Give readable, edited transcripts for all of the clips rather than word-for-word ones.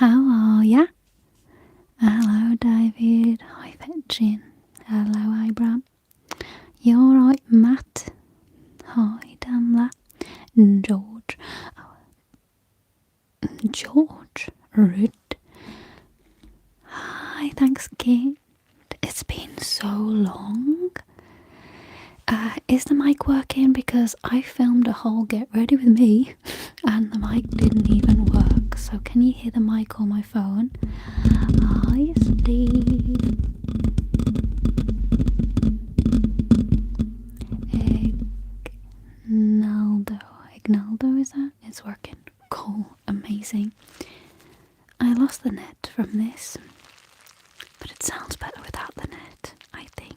How are ya? Hello, David. Hi, Fetchin. Hello, Abram. You alright, Matt? Hi, Damla. George. George. Rude. Hi, thanks, Kate. It's been so long. Is the mic working? Because I filmed a whole get ready with me and the mic didn't even work. So can you hear the mic on my phone? Hi, Steve. Ignaldo, is that? It's working. Cool. Amazing. I lost the net from this, but it sounds better without the net, I think.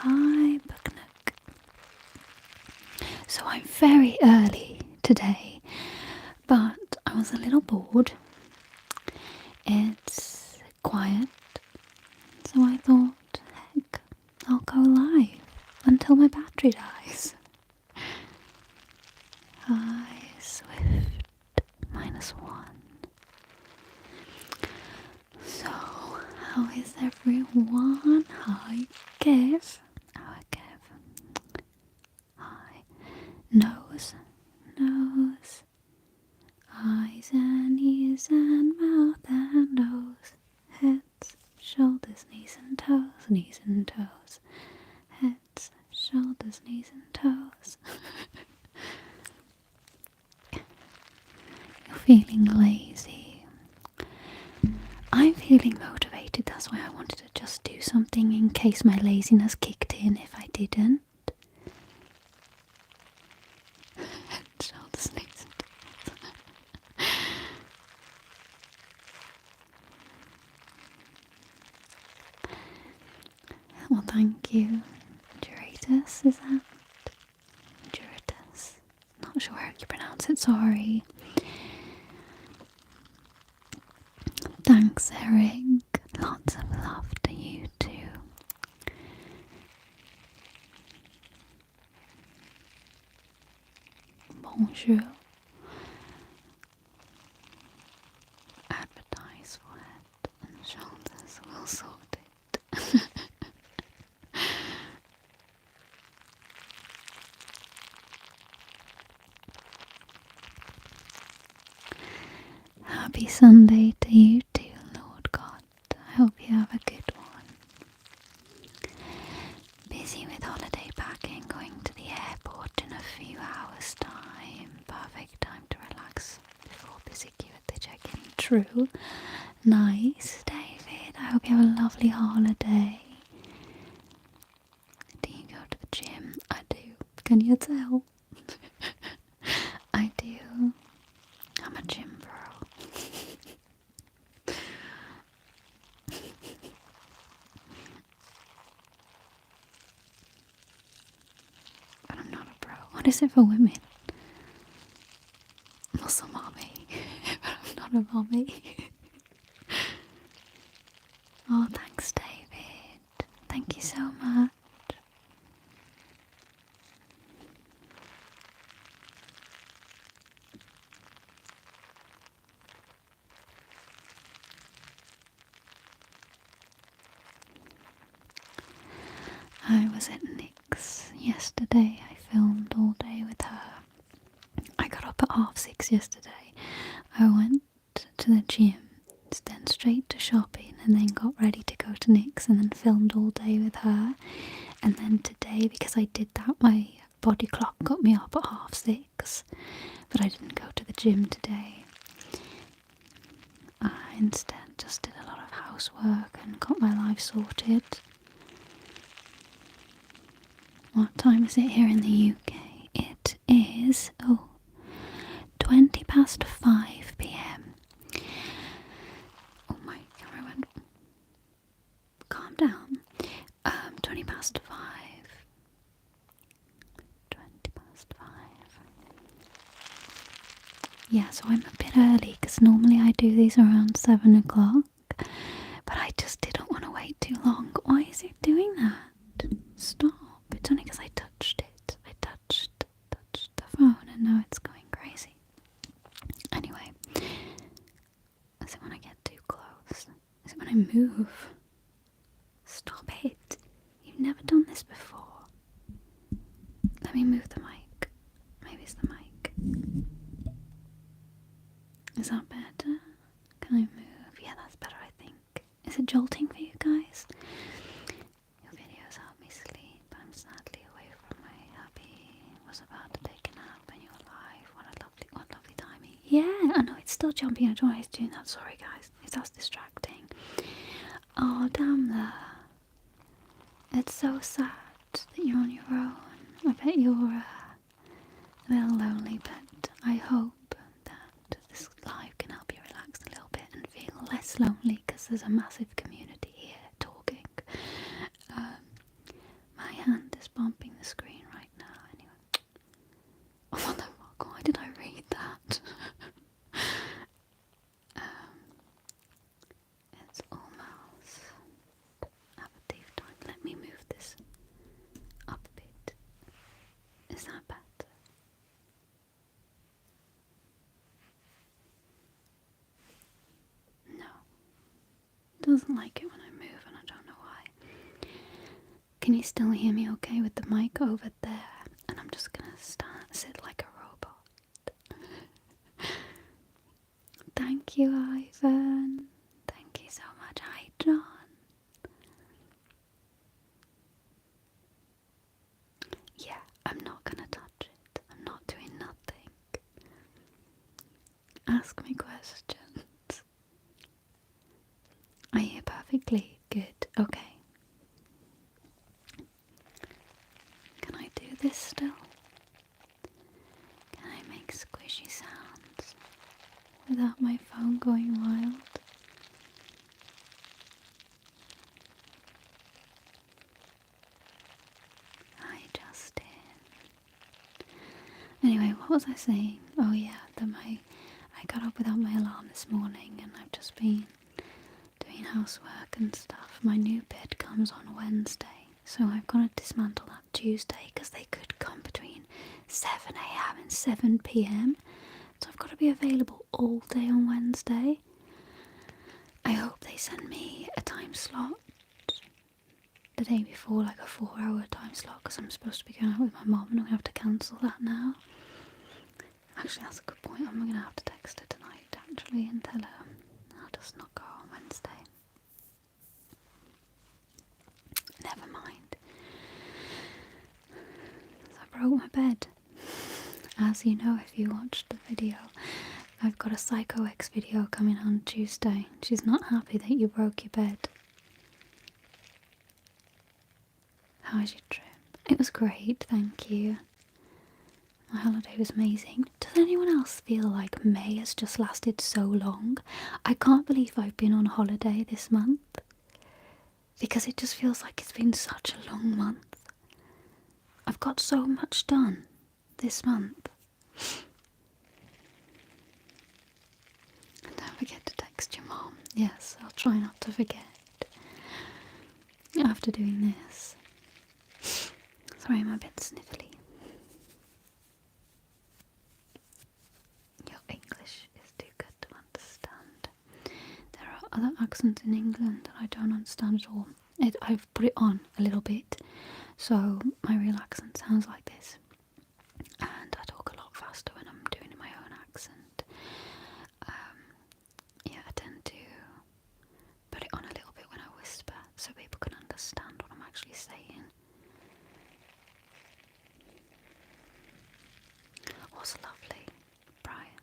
Hi, Bucknook. So I'm very early today, but I was a little bored. It's quiet, so I thought, heck, I'll go live until my battery dies. Hi, Swift -1. So, how is everyone? Hi, Kev. Hi, Kev. Hi. Nose. Eyes and ears and mouth and nose. Heads, shoulders, knees and toes. Heads, shoulders, knees and toes. You're feeling lazy. I'm feeling motivated, that's why I wanted to just do something in case my laziness kicked in if I didn't. Shoulders, knees and toes. Well, thank you. Duratus, is that? Duratus. Not sure how you pronounce it, sorry. Thanks, Eric. Lots of love to you too. Bonjour. Advertise for head and shoulders. We'll sort it. Happy Sunday to you too, Lord God. I hope you have a good one. Busy with holiday packing, going to the airport in a few hours' time. Perfect time to relax before busy queue at the check-in. True. Nice, David. I hope you have a lovely holiday. Do you go to the gym? I do. Can you tell? I do. I'm a gym bro. But I'm not a bro. What is it for women? Muscle mommy. But I'm not a mommy. Oh, thanks, David. Thank you so much. I was at Nick's yesterday. I filmed all day with her. I got up at 6:30 yesterday. I went to the gym, then straight to shopping, and then got ready to go to Nick's and then filmed all day with her. And then today, because I did that, my body clock got me up at 6:30, but I didn't go to the gym today. I instead just did a lot of housework and got my life sorted. What time is it here in the UK? It is 5:20 PM. Oh, my camera went. Calm down. 5:20. 5:20. Yeah, so I'm a bit early because normally I do these around 7 o'clock, but I just didn't want to wait too long. Why is it doing that? Stop. It's only because I touched it. I touched the phone. know it's going crazy. Anyway, is it when I get too close? Is it when I move? Stop it. You've never done this before. Let me move the mic. Maybe it's the mic. Is that better? Can I move? Yeah, that's better, I think. Is it jolting for you guys? Your videos help me sleep. I'm sadly away from my hubby. Was about to take a nap and you're live. What lovely timing. Yeah, I know it's still jumping. I don't know why it's doing that. Sorry guys. That's distracting. Oh, damn that. It's so sad that you're on your own. I bet you're a little lonely, but I hope that this live can help you relax a little bit and feel less lonely, because there's a massive community here talking. My hand is bumping the screen right now. Anyway, oh, what the fuck? Why did I read that? It's almost aperitif time. Let me move this up a bit. Is that better? No. It doesn't like it when I move, and I don't know why. Can you still hear me okay with the mic over there? And I'm just gonna sit like a robot. Thank you, Ivan. Thank you so much. Hi, John. Yeah, I'm not gonna touch it. I'm not doing nothing. Ask me questions. I hear perfectly. Good. Okay. Can I do this still? Can I make squishy sounds without my phone going wild? Hi, Justin. Anyway, what was I saying? Oh yeah, I got up without my alarm this morning, and I've just been doing housework and stuff. My new bed comes on Wednesday, so I've got to dismantle that Tuesday, because they could come between 7 AM and 7 PM. So I've got to be available all day on Wednesday. I hope they send me a time slot the day before, like a 4-hour time slot, because I'm supposed to be going out with my mum and I'm going to have to cancel that now. Actually, that's a good point. I'm going to have to text her tonight, actually, and tell her I'll just not go on Wednesday. Never mind. So I broke my bed. As you know, if you watched the video, I've got a Psycho X video coming on Tuesday. She's not happy that you broke your bed. How was your trip? It was great, thank you. My holiday was amazing. Does anyone else feel like May has just lasted so long? I can't believe I've been on holiday this month, because it just feels like it's been such a long month. I've got so much done this month. And don't forget to text your mom. Yes, I'll try not to forget after doing this. Sorry, I'm a bit sniffly. Your English is too good to understand. There are other accents in England that I don't understand at all. I've put it on a little bit, so my real accent sounds like this. And I talk a lot faster when I'm doing my own accent. Yeah, I tend to put it on a little bit when I whisper, so people can understand what I'm actually saying. What's lovely, Brian?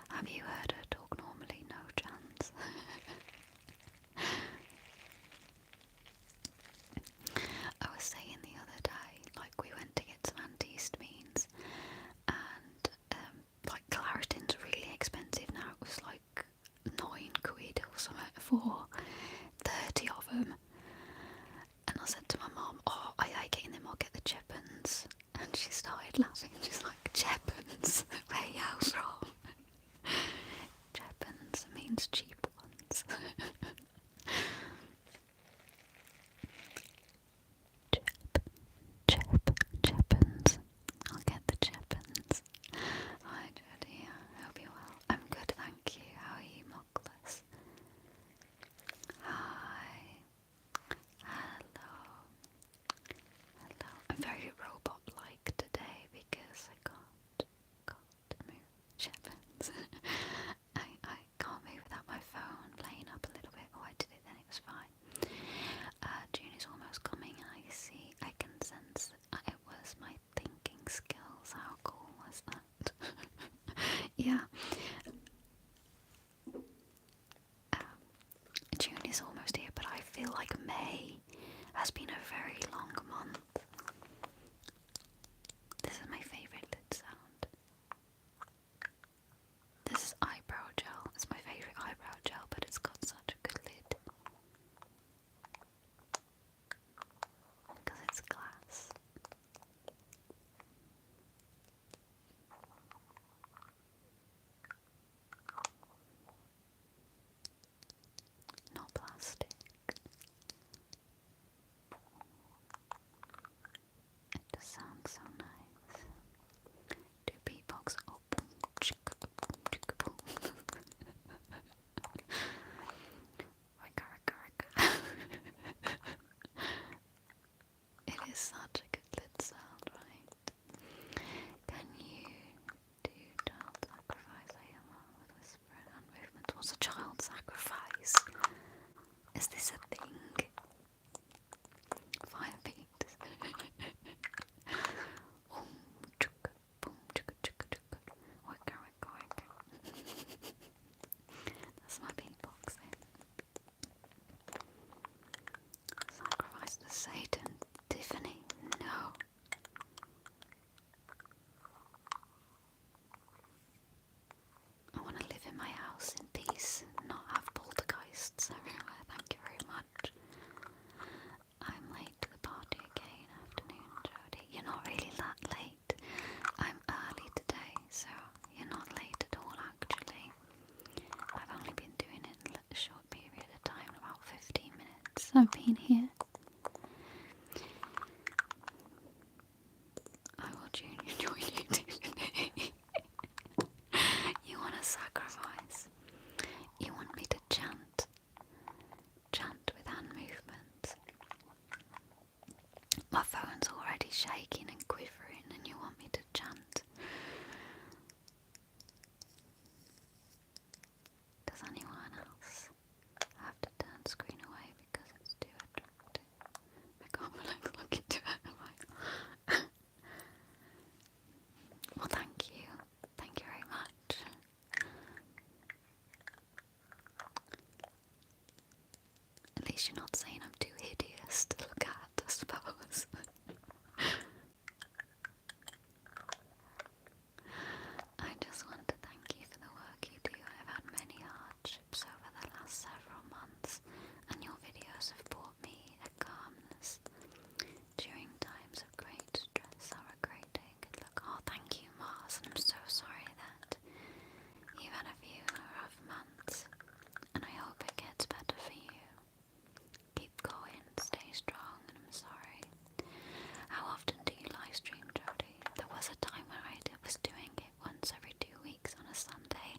Have you heard her talk normally? No chance. I was saying the other day, like, we went to get some antihistamines, and like, Claritin's really expensive now. It was like £9 or something for 30 of them. And I said to my mum, oh, I like getting them, I'll get the Chepens. And she started laughing. She's like, Chepens? Where are you from? Chepens means cheap ones. Chepens. I'll get the Chepens. has been a very long month. This is my favourite lid sound. This is eyebrow gel. It's my favourite eyebrow gel, but it's got such a good lid. Because it's glass. Not plastic. It just sounds so nice. Do beatbox. Oh, boom, chicka, boom, chicka, boom. Ricka, ricka, ricka. It is such a good lid sound, right? Can you do child sacrifice AMR with whisper and hand movements? What's a child sacrifice? Is this a thing? 5 beats. Boom, chicka, boom, chicka, chicka, chicka. Wicka, wicka, wicka. That's my beatboxing. Sacrifice to Satan. Tiffany, no. I want to live in my house in peace, not have poltergeists everywhere. Thank you very much. I'm late to the party again. Afternoon, Jodie. You're not really that late. I'm early today, so you're not late at all actually. I've only been doing it in a short period of time, about 15 minutes. I've been here. I will join you today. You want to sacrifice. You want me to chant. Chant with hand movements. My phone's already shaking and quivering and you want me to chant. Does anyone else have to turn screen away because it's too attractive? I can't believe look into it. Well, thank you. Thank you very much. At least you're not saying I'm too hideous to look at, I suppose. I just want to thank you for the work you do. I've had many hardships over the last several months, and your videos have brought me a calmness during times of great stress or a great day. Good luck. Oh, thank you, Mars, and I'm so sorry that you've had a few rough months, and I hope it gets better for you. Keep going, stay strong, and I'm sorry. How often do you live stream, Jodie? There was a time where I was doing it once every 2 weeks on a Sunday,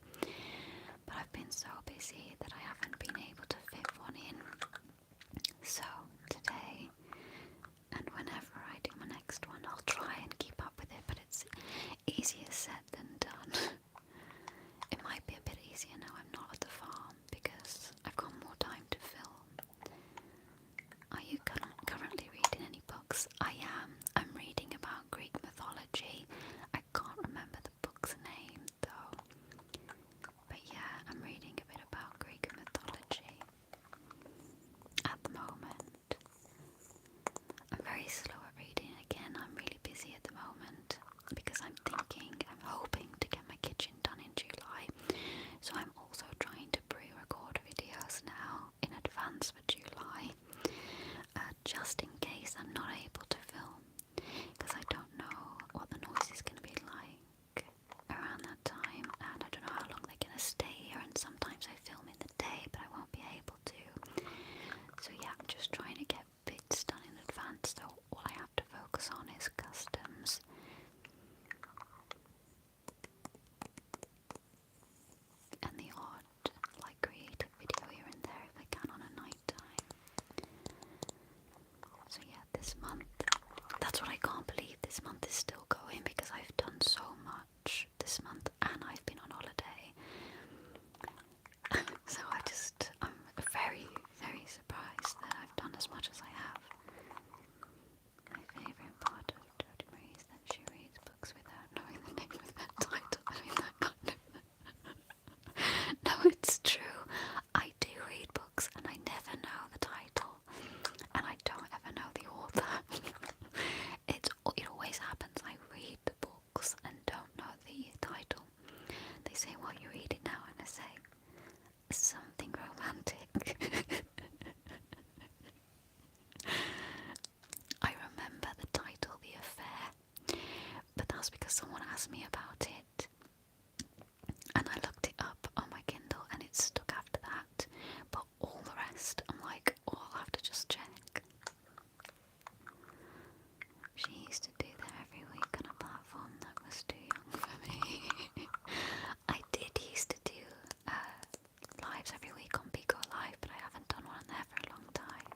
but I've been so busy that I haven't been able to fit one in. So today, and whenever I do my next one, I'll try and keep up with it, but it's easier said than done. It might be a bit easier now I'm not at the farm because I've got more time to film. Are you currently reading any books? I am. I'm reading about Greek mythology. I can't remember the book's name though. But yeah, I'm reading a bit about Greek asked me about it, and I looked it up on my Kindle, and it's stuck after that. But all the rest, I'm like, oh, I'll have to just check. She used to do them every week on a platform that was too young for me. I did used to do lives every week on Pico Live, but I haven't done one there for a long time.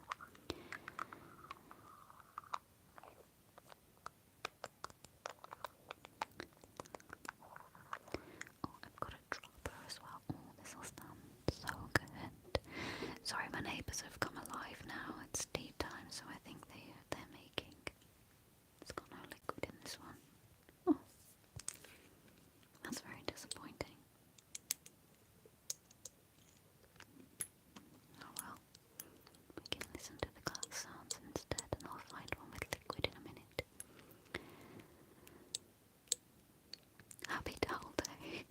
Oh, I've got a dropper as well. Oh, this will sound so good. Sorry, my neighbours have come alive now. It's tea time, so I think they're making. It's got no liquid in this one. Oh, that's very disappointing. Oh well, we can listen to the glass sounds instead, and I'll find one with liquid in a minute. Happy Towel Day.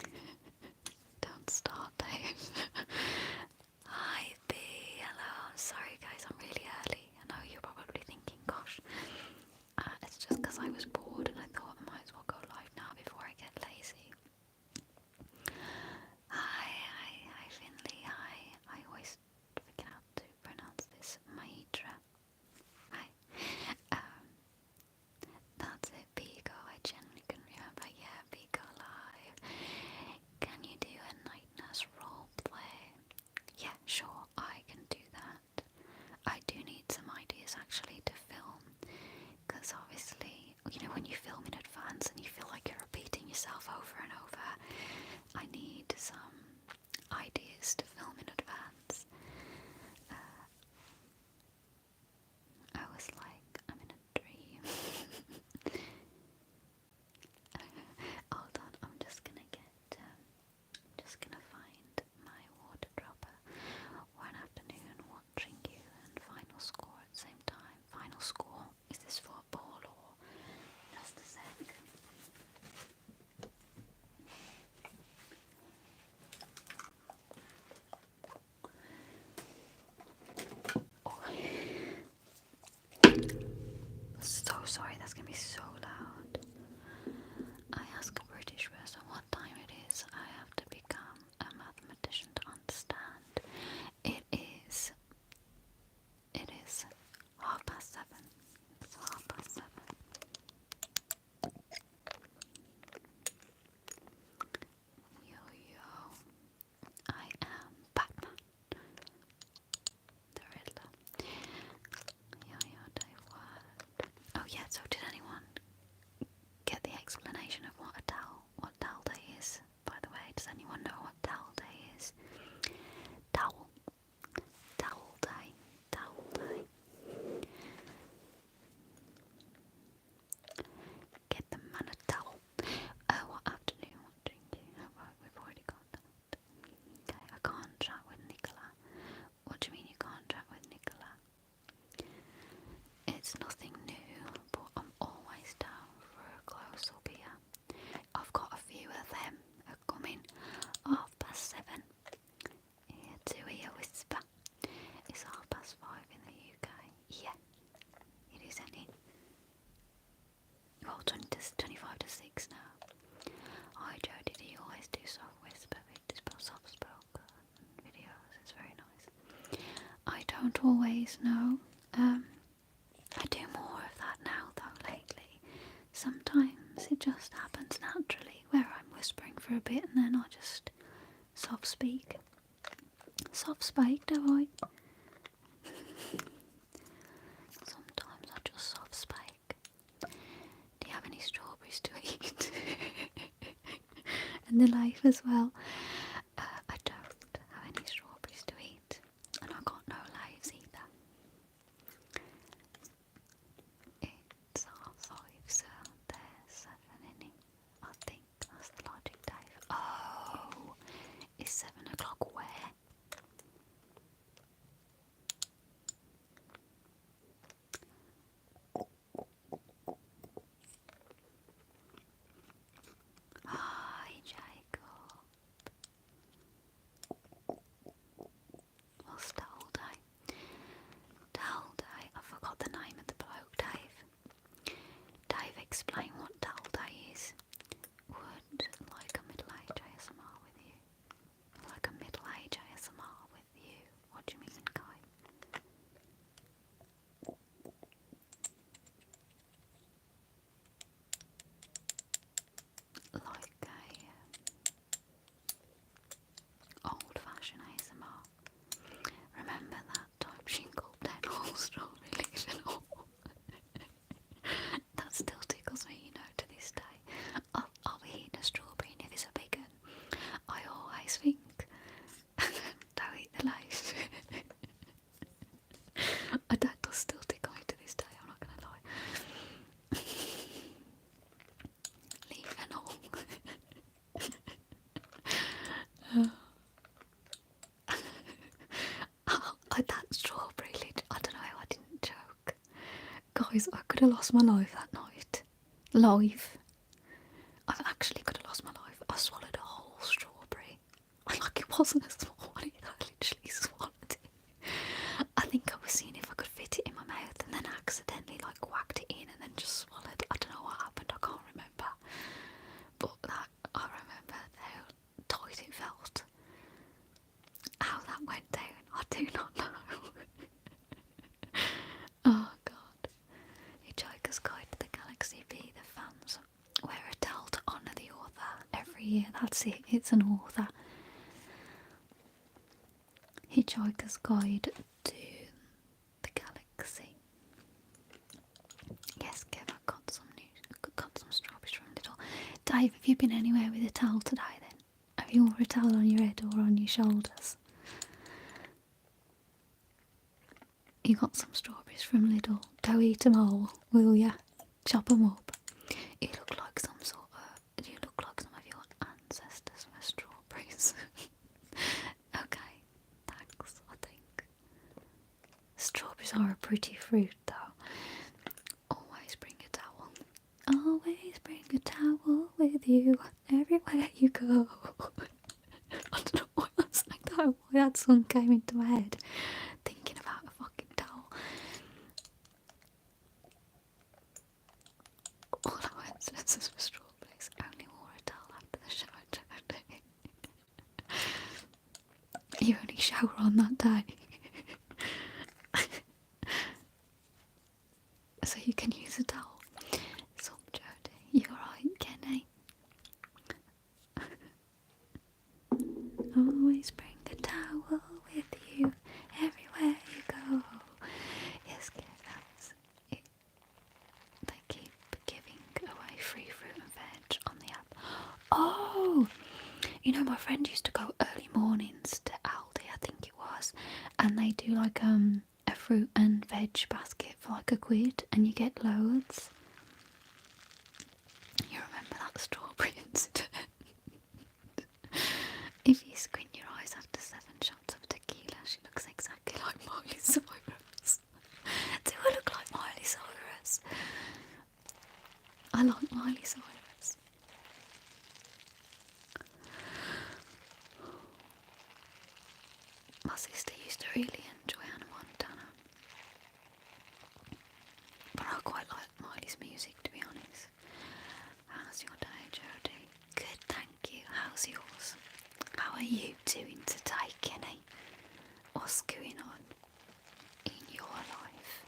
Don't start, Dave. Hi, B. Hello. I'm sorry, guys. I'm really early. I know you're probably thinking, gosh. It's just because I was bored and I thought I might as well go live now before I get lazy. Hi, Finley. Hi. I always forget how to pronounce this. Maitra. Hi. That's it, Pico. I genuinely couldn't remember. Yeah, Pico Live. Can you do a night nurse roleplay? Yeah, sure, I can do that. I do need some ideas actually to film, because obviously, you know, when you film in advance and you feel like you're repeating yourself over and over, I need some ideas to film in advance. I was like, I'm in a dream. Hold on, I'm just gonna find my water dropper. One afternoon watching you and final score at the same time. Final score? Is this football or just a sec? Oh. So sorry, that's gonna be so loud. I ask a British person what time it is. I have to become a mathematician to understand. It is 7:30. It's 7:30. Yo, I am Batman, the Riddler. Yo, Dave, what? Oh yeah, so did anyone get the explanation of what towel day is? By the way, does anyone know what towel day is? Towel day. Get the man a towel. What afternoon? What drinking? We've already got that. Okay, I can't chat with Nicola. What do you mean you can't chat with Nicola? It's nothing new, but I'm always down for a close-up here. I've got a few of them coming 7:30. Here to hear whisper. It's 5:30 in the UK. Yeah, it is, isn't it? Well, 25 to 6 now. Hi Jodie, do you always do soft whisper soft spoken videos? It's very nice. I don't always know. I do more of that now though lately. Sometimes it just happens naturally where I'm whispering for a bit and then I just soft speak. Soft speak, do I? Sometimes I just soft speak. Do you have any strawberries to eat? And the life as well. I don't have any strawberries to eat, and I got no lives either. It's 5:30, so there's 7 in it. I think that's the logic, Dave. Oh, it's 7 o'clock where? Hi, Jacob. that strawberry lid. I don't know how I didn't choke. Guys, I could have lost my life that night. Live. I actually could have lost my life. I swallowed a whole strawberry. Like, it wasn't a small one, I literally swallowed it. I think I was seeing if I could fit it in my mouth and then accidentally like whacked it in and then just swallowed. I don't know what happened, I can't remember. But that, I remember how tight it felt. How that went down, I do not know. Oh god. Hitchhiker's Guide to the Galaxy B, the fans wear a towel to honour the author every year. That's it, it's an author. Hitchhiker's Guide to the Galaxy. Yes, Kev, got some strawberries from Lidl. Dave, have you been anywhere with a towel today then? Have you wore a towel on your head or on your shoulders? You got some strawberries from Lidl. Go eat them all, will ya? Chop them up. You look like some of your ancestors were strawberries. Okay, thanks, I think. Strawberries are a pretty fruit though. Always bring a towel. Always bring a towel with you everywhere you go. I don't know why I was like that. Why that song came into my head. Thinking about a fucking towel. All our ancestors were strawberries. Only wore a towel after the shower. You only shower on that day. So you can use a towel. So, Jodie, you're right, Kenny. Always bring a towel with you everywhere you go. Yes, that's it. They keep giving away free fruit and veg on the app. Oh! You know, my friend used to go early mornings to Aldi, I think it was, and they do like a fruit and veg basket for like £1 and you get loads. You remember that strawberry incident? If you squint your eyes after 7 shots of tequila, she looks exactly like Miley Cyrus. Do I look like Miley Cyrus? I like Miley Cyrus. My sister used to really enjoy Hannah Montana. But I quite like Miley's music, to be honest. How's your day, Jodie? Good, thank you. How's yours? How are you doing today, Kenny? What's going on in your life?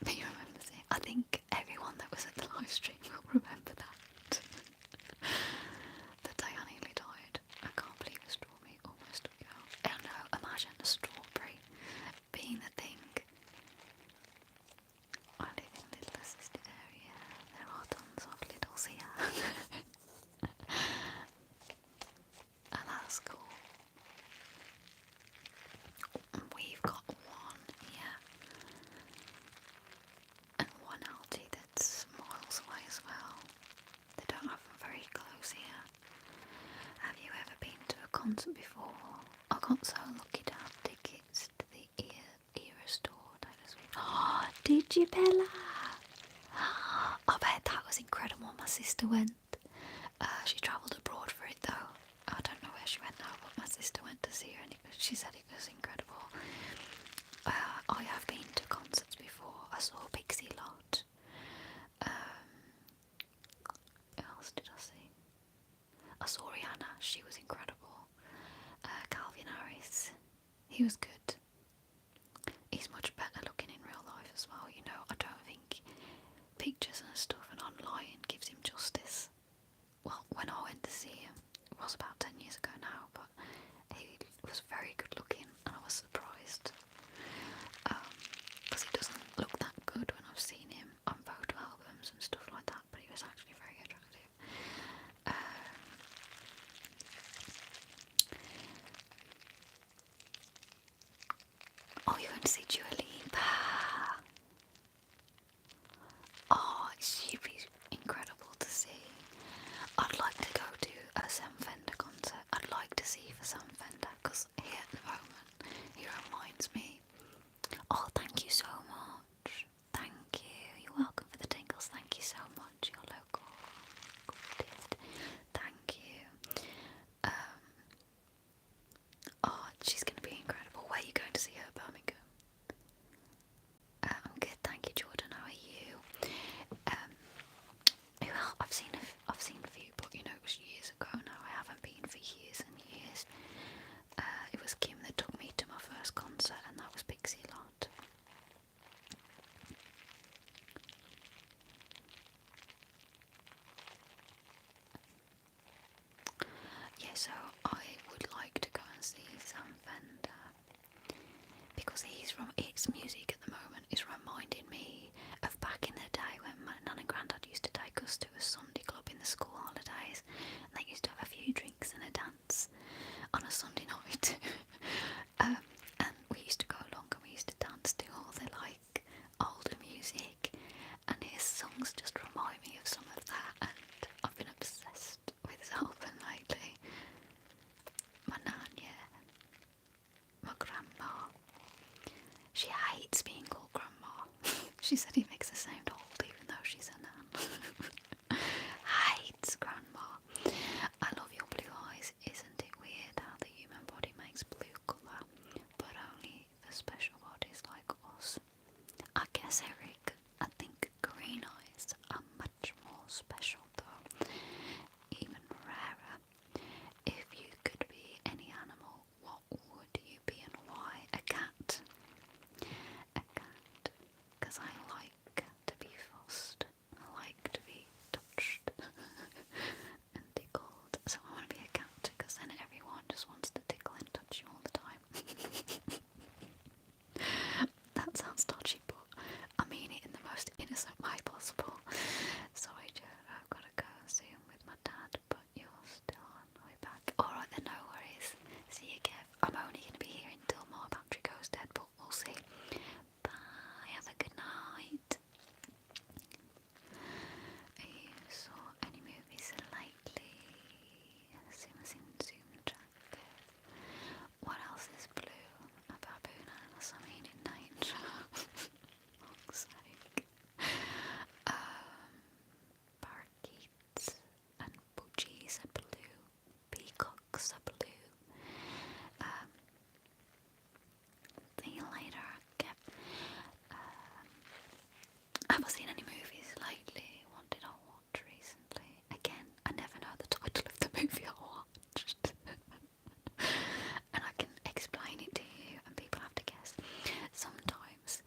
Me remembers it. I think everyone that was at the live stream will remember that. The day I nearly died. I can't believe a strawberry almost took it out. Oh no, imagine a strawberry being the thing. I live in a little assisted area. There are tons of Lidls here. And that's cool. We've got one here. And one Aldi that's miles away as well. They don't have them very close here. Have you ever been to a concert before? I got so lucky to have tickets to the Era store. Oh, did you, Bella? I bet that was incredible. My sister went. She travelled abroad for it though. I don't know where she went now, but my sister went to see her and she said it was incredible. I have been to concerts before. I saw Pixie Lot. Who else did I see? I saw Rihanna. She was incredible. Calvin Harris. He was good. He's much better looking in real life as well, you know. I don't think pictures and stuff and online gives him justice. Well, when I went to see him, it was about 10 years ago now, but he was very good looking and I was surprised. Because he doesn't look that good when I've seen him on photo albums and stuff like that, but he was actually very attractive. Oh, you're going to see Dua Lipa. Oh, she'd be incredible to see. I'd like to go to a Sam Fender concert. I'd like to see for Sam Fender because here at the moment its music at the moment is reminding me of back in the day when my nan and granddad used to take us to a Sunday club in the school holidays, and they used to have a few drinks and a dance on a Sunday night. And we used to go along and we used to dance to all the like older music, and his songs just remind me of some of that, and I've been obsessed with his album lately. My nan, yeah. My grandma. She hates being called grandma. She said he makes her sound old even though she's a nan. Hates grandma. I love your blue eyes. Isn't it weird how the human body makes blue colour, but only for special bodies like us? I guess, Eric, I think green eyes are much more special though. Even rarer. If you could be any animal, what would you be and why? A cat. A cat. Because I like to be fussed. I like to be touched and tickled. So I want to be a cat because then everyone just wants to tickle and touch you all the time. That sounds dodgy, but I mean it in the most innocent way possible. Sorry, Joe, I've got to go soon with my dad, but you're still on the way back. Alright then, no worries. See you, Kev. I'm only going to be here until my battery goes dead, but we'll see. Bye, have a good night. Have you saw any movies lately? Zoom jacket. What else is blue? A baboon and something in danger. Fuck's sake. Parakeets and budgies are blue. Peacocks are blue. See you later. Yep. Have I seen any movies lately? What did I watch recently? Again, I never know the title of the movie I watched. And I can explain it to you and people have to guess. Sometimes,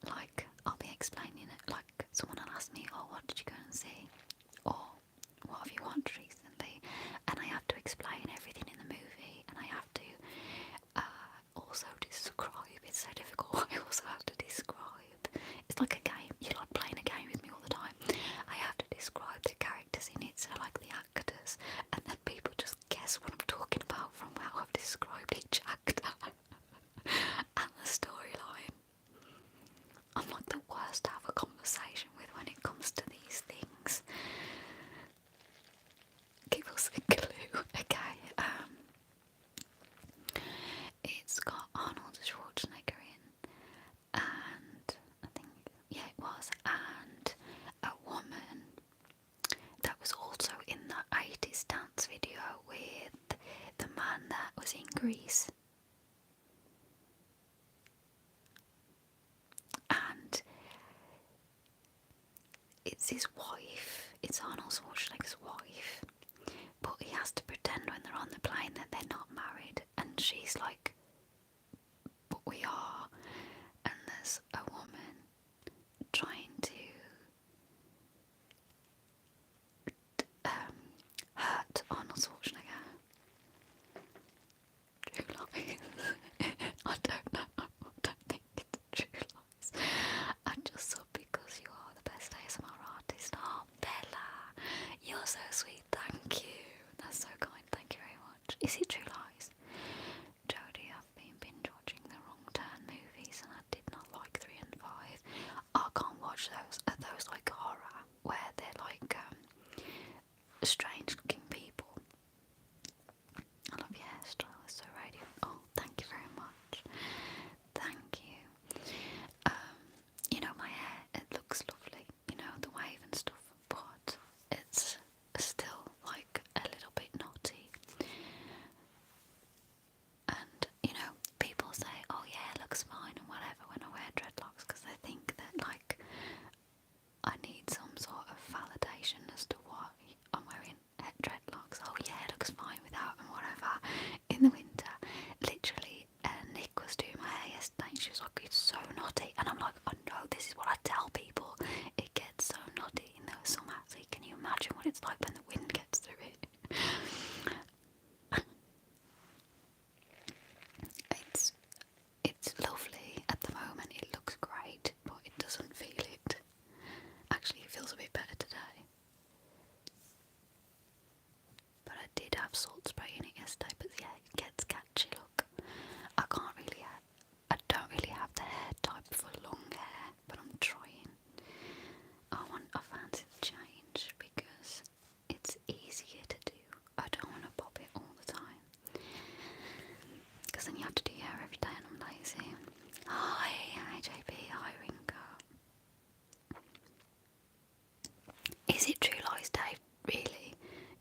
like, I'll be explaining it, like, someone will ask me, oh, what did you go and see? Or, what have you watched recently? And I have to explain everything in the movie, and I have to also describe. It's so difficult. I also have to describe. It's like a game. You're like playing a game with me all the time. I have to describe the characters in it, so like the actors, and then people just guess what I'm talking about from how I've described each actor and the storyline. I'm like the worst to have a conversation with when it comes to these things. Give us a clue. Okay, it's got Arnold Schwarzenegger in, and I think, yeah, it was, and a woman that was also in that 80s dance video with the man that was in Greece. And it's his wife, it's Arnold Schwarzenegger's wife, but he has to pretend when they're on the plane that they're not married, and she's like, but we are. And there's a woman trying to hurt Arnold Schwarzenegger. True lies. I don't know. I don't think it's true lies. I just thought because you are the best ASMR artist. Oh, Bella, you're so sweet. Thank you. That's so kind. Thank you very much. Is it True Lies? Jodie, I've been binge watching the Wrong Turn movies, and I did not like 3 and 5. I can't watch those. Are those like horror, where they're like strange looking people? I love your hairstyle. It's so radiant. Oh, thank you very much. Thank you. You know, my hair, it looks lovely, you know, the wave and stuff, but it's still like a little bit knotty. And, you know, people say, oh yeah, it looks fine and whatever when I wear dreadlocks, because they think that, like, I need some sort of validation as to why I'm wearing because then you have to do your hair every day and I'm lazy. Hi JP, hi Ringo. Is it True Lies Day? Really?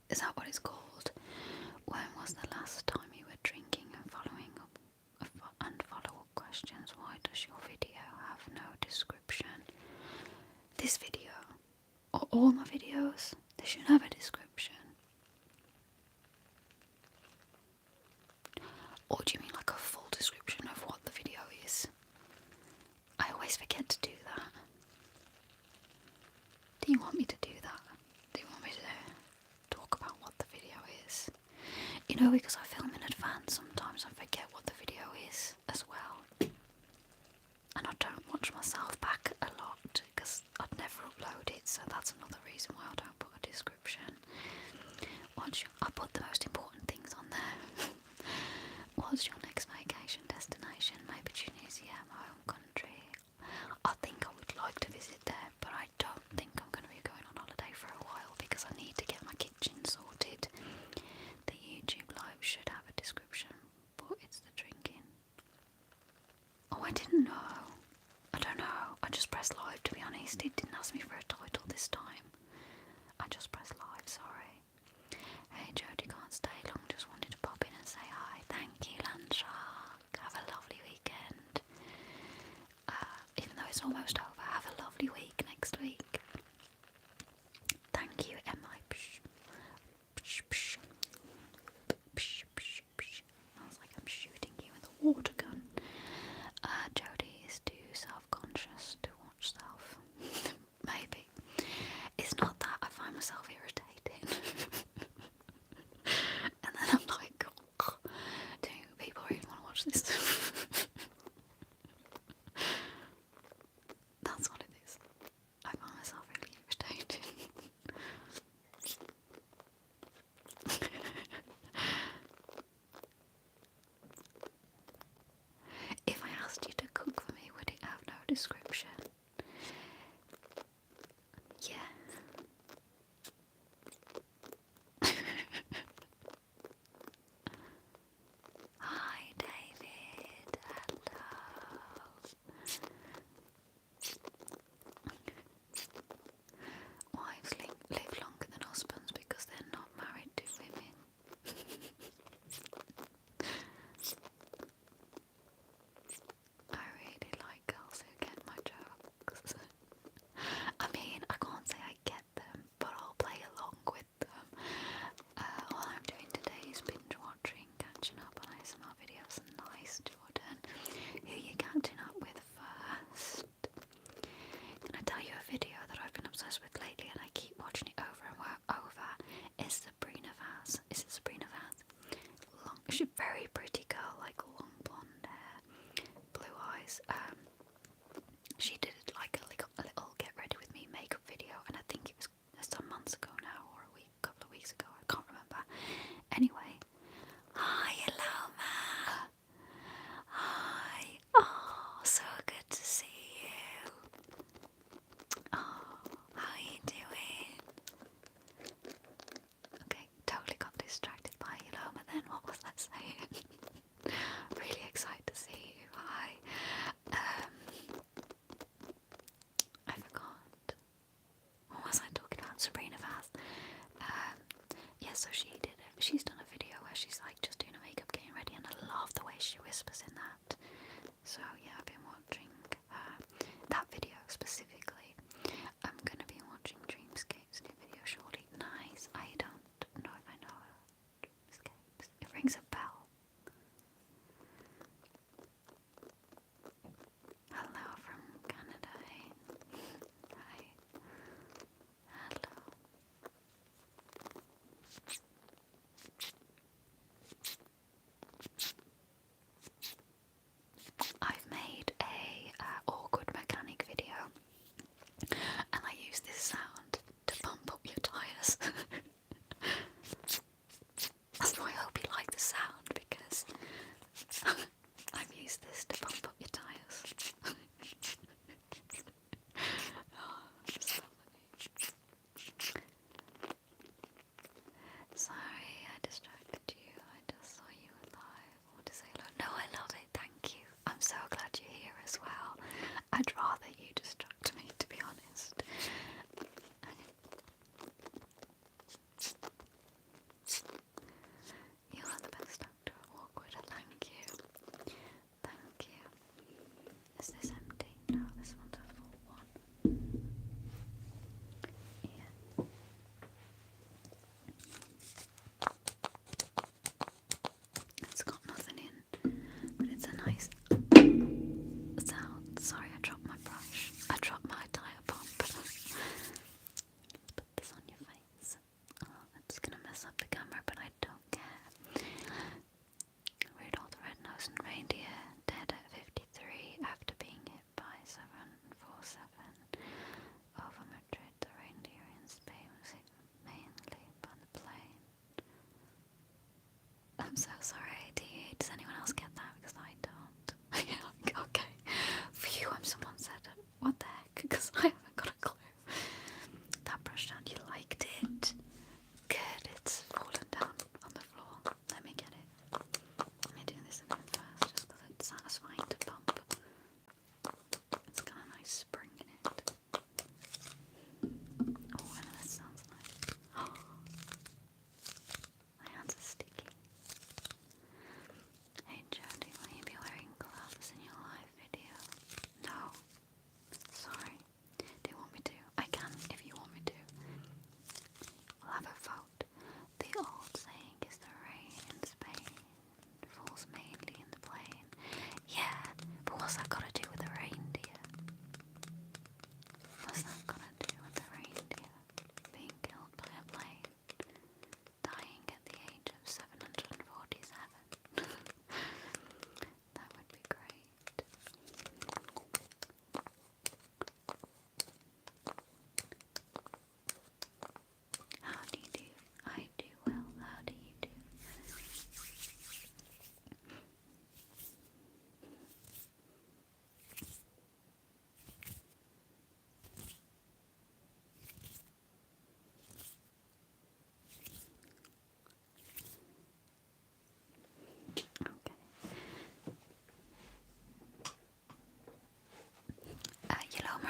Is that what it's called? When was the last time you were drinking and following up and follow-up questions? Why does your video have no description? This video, or all my videos, they should have a description. Or do you mean like a full description of what the video is? I always forget to do that. Do you want me to do that? Do you want me to talk about what the video is? You know, because I film in advance, sometimes I forget what the video is as well. And I don't watch myself back a lot because I'd never upload it, so that's another reason why I don't put a description. I put the most important things on there. What's your next vacation destination? Maybe Tunisia, my home country. I think I would like to visit there, but I don't think I'm going to be going on holiday for a while because I need to get my kitchen sorted. The YouTube live should have a description, but it's the drinking. Oh, I didn't know. I don't know. I just pressed live, to be honest. It didn't ask me for a title this time. I just pressed live, sorry. Hey, Jodie, can't stay long. Just wanted to pop in and say hi. Thank you, Landshark. Have a lovely weekend. Even though it's almost over, have a lovely week next week. Thank you, Emma. Sounds like I'm shooting you with a water gun. Jodie is too self-conscious to watch self. Maybe. It's not that I find myself irritating. And then I'm like, oh, do people really want to watch this? That's what it is. I find myself really irritated. If I asked you to cook for me, would it have no description? Yeah. Hi David, hello. Wives live longer than husbands because they're not married to women. I really like girls who get my jokes. I mean, I can't say I get them, but I'll play along with them. All I'm doing today is binge watching, catching up on ASMR videos. Nice, Jordan. Who are you catching up with first? Can I tell you a video that I've been obsessed with lately and I keep watching it over and over? Is Sabrina Vaz. Is it Sabrina Vaz? She's a very pretty girl, like long blonde hair, blue eyes. She did like a little get ready with me makeup video, and I think it was some months ago now, or a couple of weeks ago, I can't remember. Anyway, hi Aloma. Hi. Oh, so good to see you. Oh, how are you doing? Okay, totally got distracted by Aloma then. What was that saying? Really excited to see you. Hi. I forgot. What was I talking about? Sabrina Vaz. Yeah, so she's done a video where she's like just doing a makeup getting ready, and I love the way she whispers in that. So yeah, I've been watching that video specifically. I'm gonna be watching Dreamscape's new video shortly. Nice. I don't know if I know Dreamscapes. It rings a bell. Hello from Canada. Hi. Hello. I've made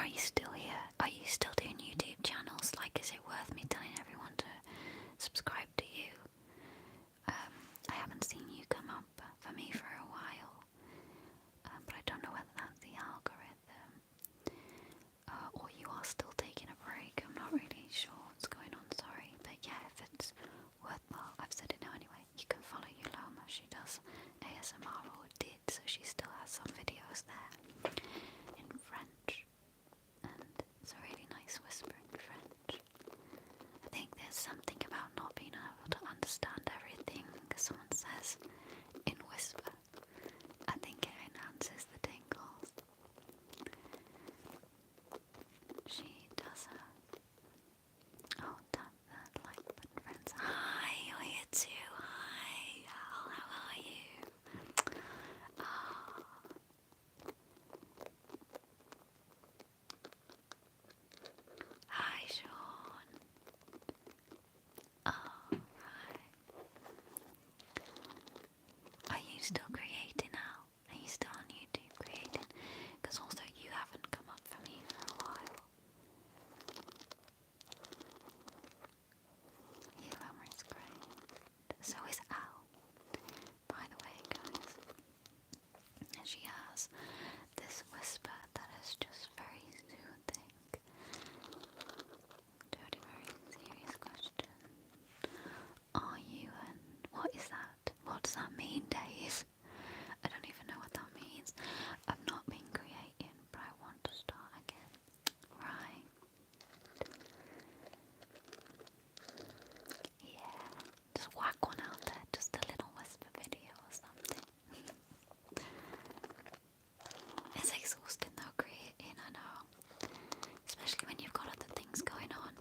are you still here? Are you still doing YouTube channels? Like, is it worth me telling everyone to subscribe to you? I haven't seen you come up for me for a while, but I don't know whether that's the algorithm, or you are still taking a break. I'm not really sure what's going on, sorry. But yeah, if it's worthwhile, I've said it now anyway, you can follow Yuloma. She does ASMR, or did, so she still has some videos there in French, and it's a really nice whisper in French. I think there's something about not being able to understand everything someone says in whisper. I think it enhances the tingles. She does have... Oh, tap that like button, friends. Hi, you're here too. Hi, how are you? Oh. Hi, Sean. Oh, hi. Are you still creating now? Are you still on YouTube creating? Because also you haven't come up for me for a while. Yellow is great. So is Al, by the way, guys. And she has this whisper that is just very soothing. Jodie Marie, serious question. Are you and what is that? What does that mean, Dave? I don't even know what that means. I've not been creating, but I want to start again. Right. Yeah. Just whack one out there, just a little whisper video or something. It's exhausting though, creating, I know. Especially when you've got other things going on.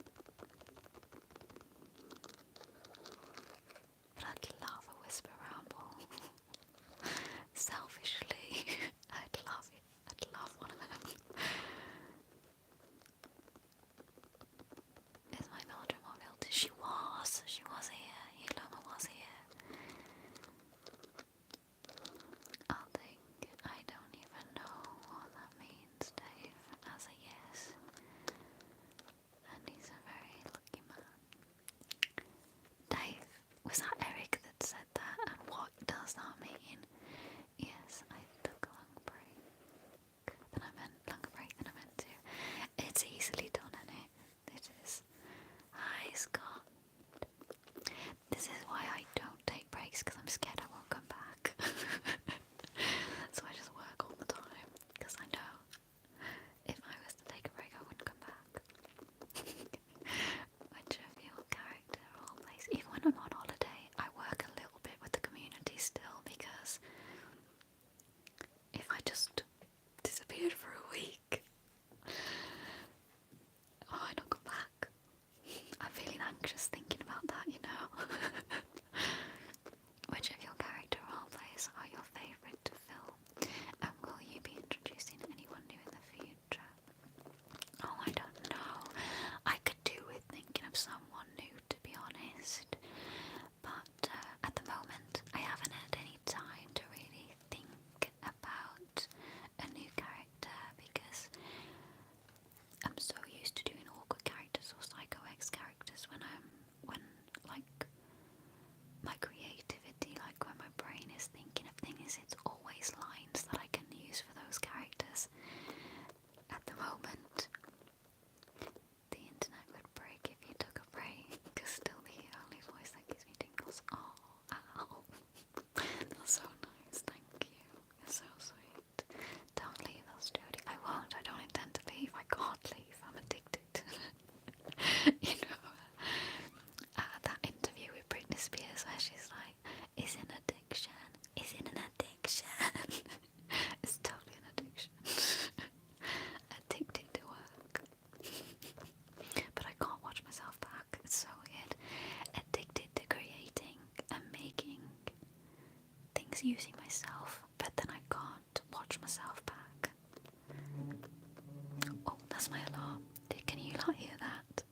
But I'd love a whisper ramble. Selfishly, I'd love it. I'd love one of them. Is my Belgium or filter? She was here. Yuloma was here. I'll think. I don't even know what that means, Dave, as a yes. And he's a very lucky man. Dave, was that Eric that said that? And what does that mean? Yes, I took a long break. Longer break than I meant to. It's easily done, isn't it? It is. Hi, Scott. This is why I don't take breaks, because I'm scared I won't come back. So I just work all the time, because I know if I was to take a break I wouldn't come back. Which of your character role plays? Even when I'm on holiday, I work a little bit with the community still, because if I just disappeared for a week, I don't come back. I'm feeling anxious thinking about that, you know. Which of your character role plays are your favourite to film? And will you be introducing anyone new in the future? Oh, I don't know. I could do with thinking of someone new, to be honest. But at the moment, I haven't had any time to really think about a new character, because I'm so used to doing awkward characters or psycho X characters when like my creativity, like when my brain is thinking of things, it's always lines that I can use for those characters. At the moment, the internet would break if you took a break, because still the only voice that gives me tingles. Oh, ow. That's so nice, thank you. You're so sweet. Don't leave us, Jodie. I won't, I don't intend to leave. I can't leave, I'm addicted. You know, that interview with Britney Spears where she's like, is it an addiction? Is it an addiction? It's totally an addiction. Addicted to work. But I can't watch myself back. It's so weird. Addicted to creating and making things using myself, but then I can't watch myself back. Oh, that's my alarm. Can you not hear that?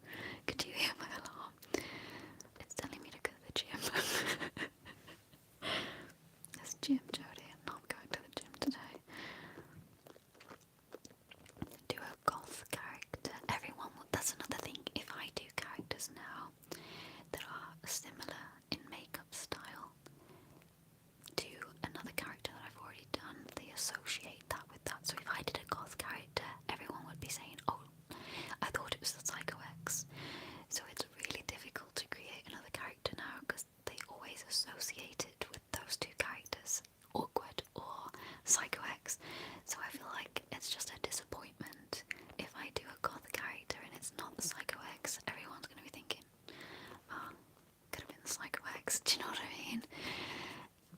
Could you hear my alarm? It's telling me to go to the gym. It's gym, Jodie. I'm not going to the gym today. Do a goth it's just a disappointment. If I do a goth character and it's not the Psycho X, everyone's going to be thinking, oh, could have been the Psycho X. Do you know what I mean?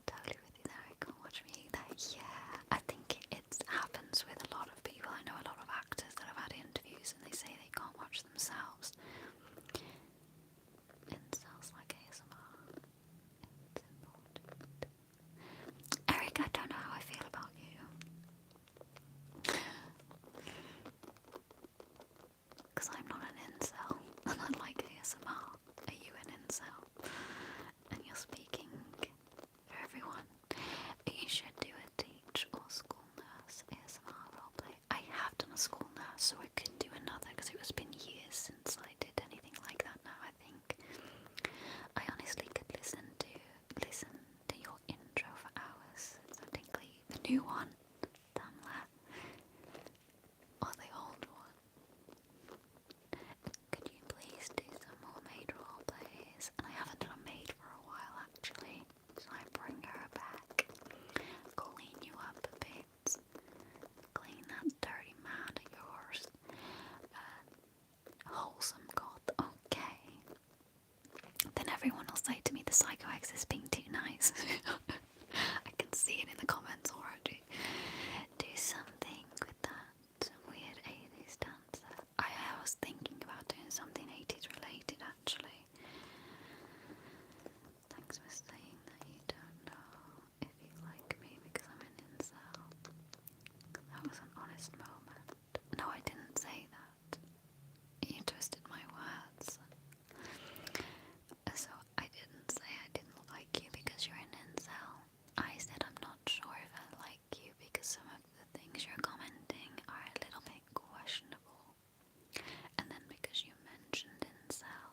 Totally with you there. I can't watch me either. Yeah, I think it happens with a lot of people. I know a lot of actors that have had interviews and they say they can't watch themselves. Incels like ASMR. It's important. Eric, I don't know how I feel about you. Because I'm not an incel. And I like ASMR. Are you an incel? And you're speaking for everyone. You should do a teach or school nurse ASMR roleplay. I have done a school nurse, so I could do another because it's been years since I did anything like that now, I think. I honestly could listen to your intro for hours. So technically the new one, Tamla, or the old one. Could you please do some more maid roleplays? And I haven't done a maid for a while actually, so I bring her back, clean you up a bit, clean that dirty mind of yours, wholesome goth, okay. Then everyone will say to me the Psycho X is being too nice. I can see it in the comments already. Do something with that weird 80s dancer. I was thinking about doing something 80s related actually. Thanks for saying that you don't know if you like me because I'm an incel. That was an honest moment. No, I didn't say that. You twisted my words. So I didn't say I didn't like you because you're an incel. I said I'm not sure if I like you because some of the things you're commenting are a little bit questionable. And then because you mentioned incel,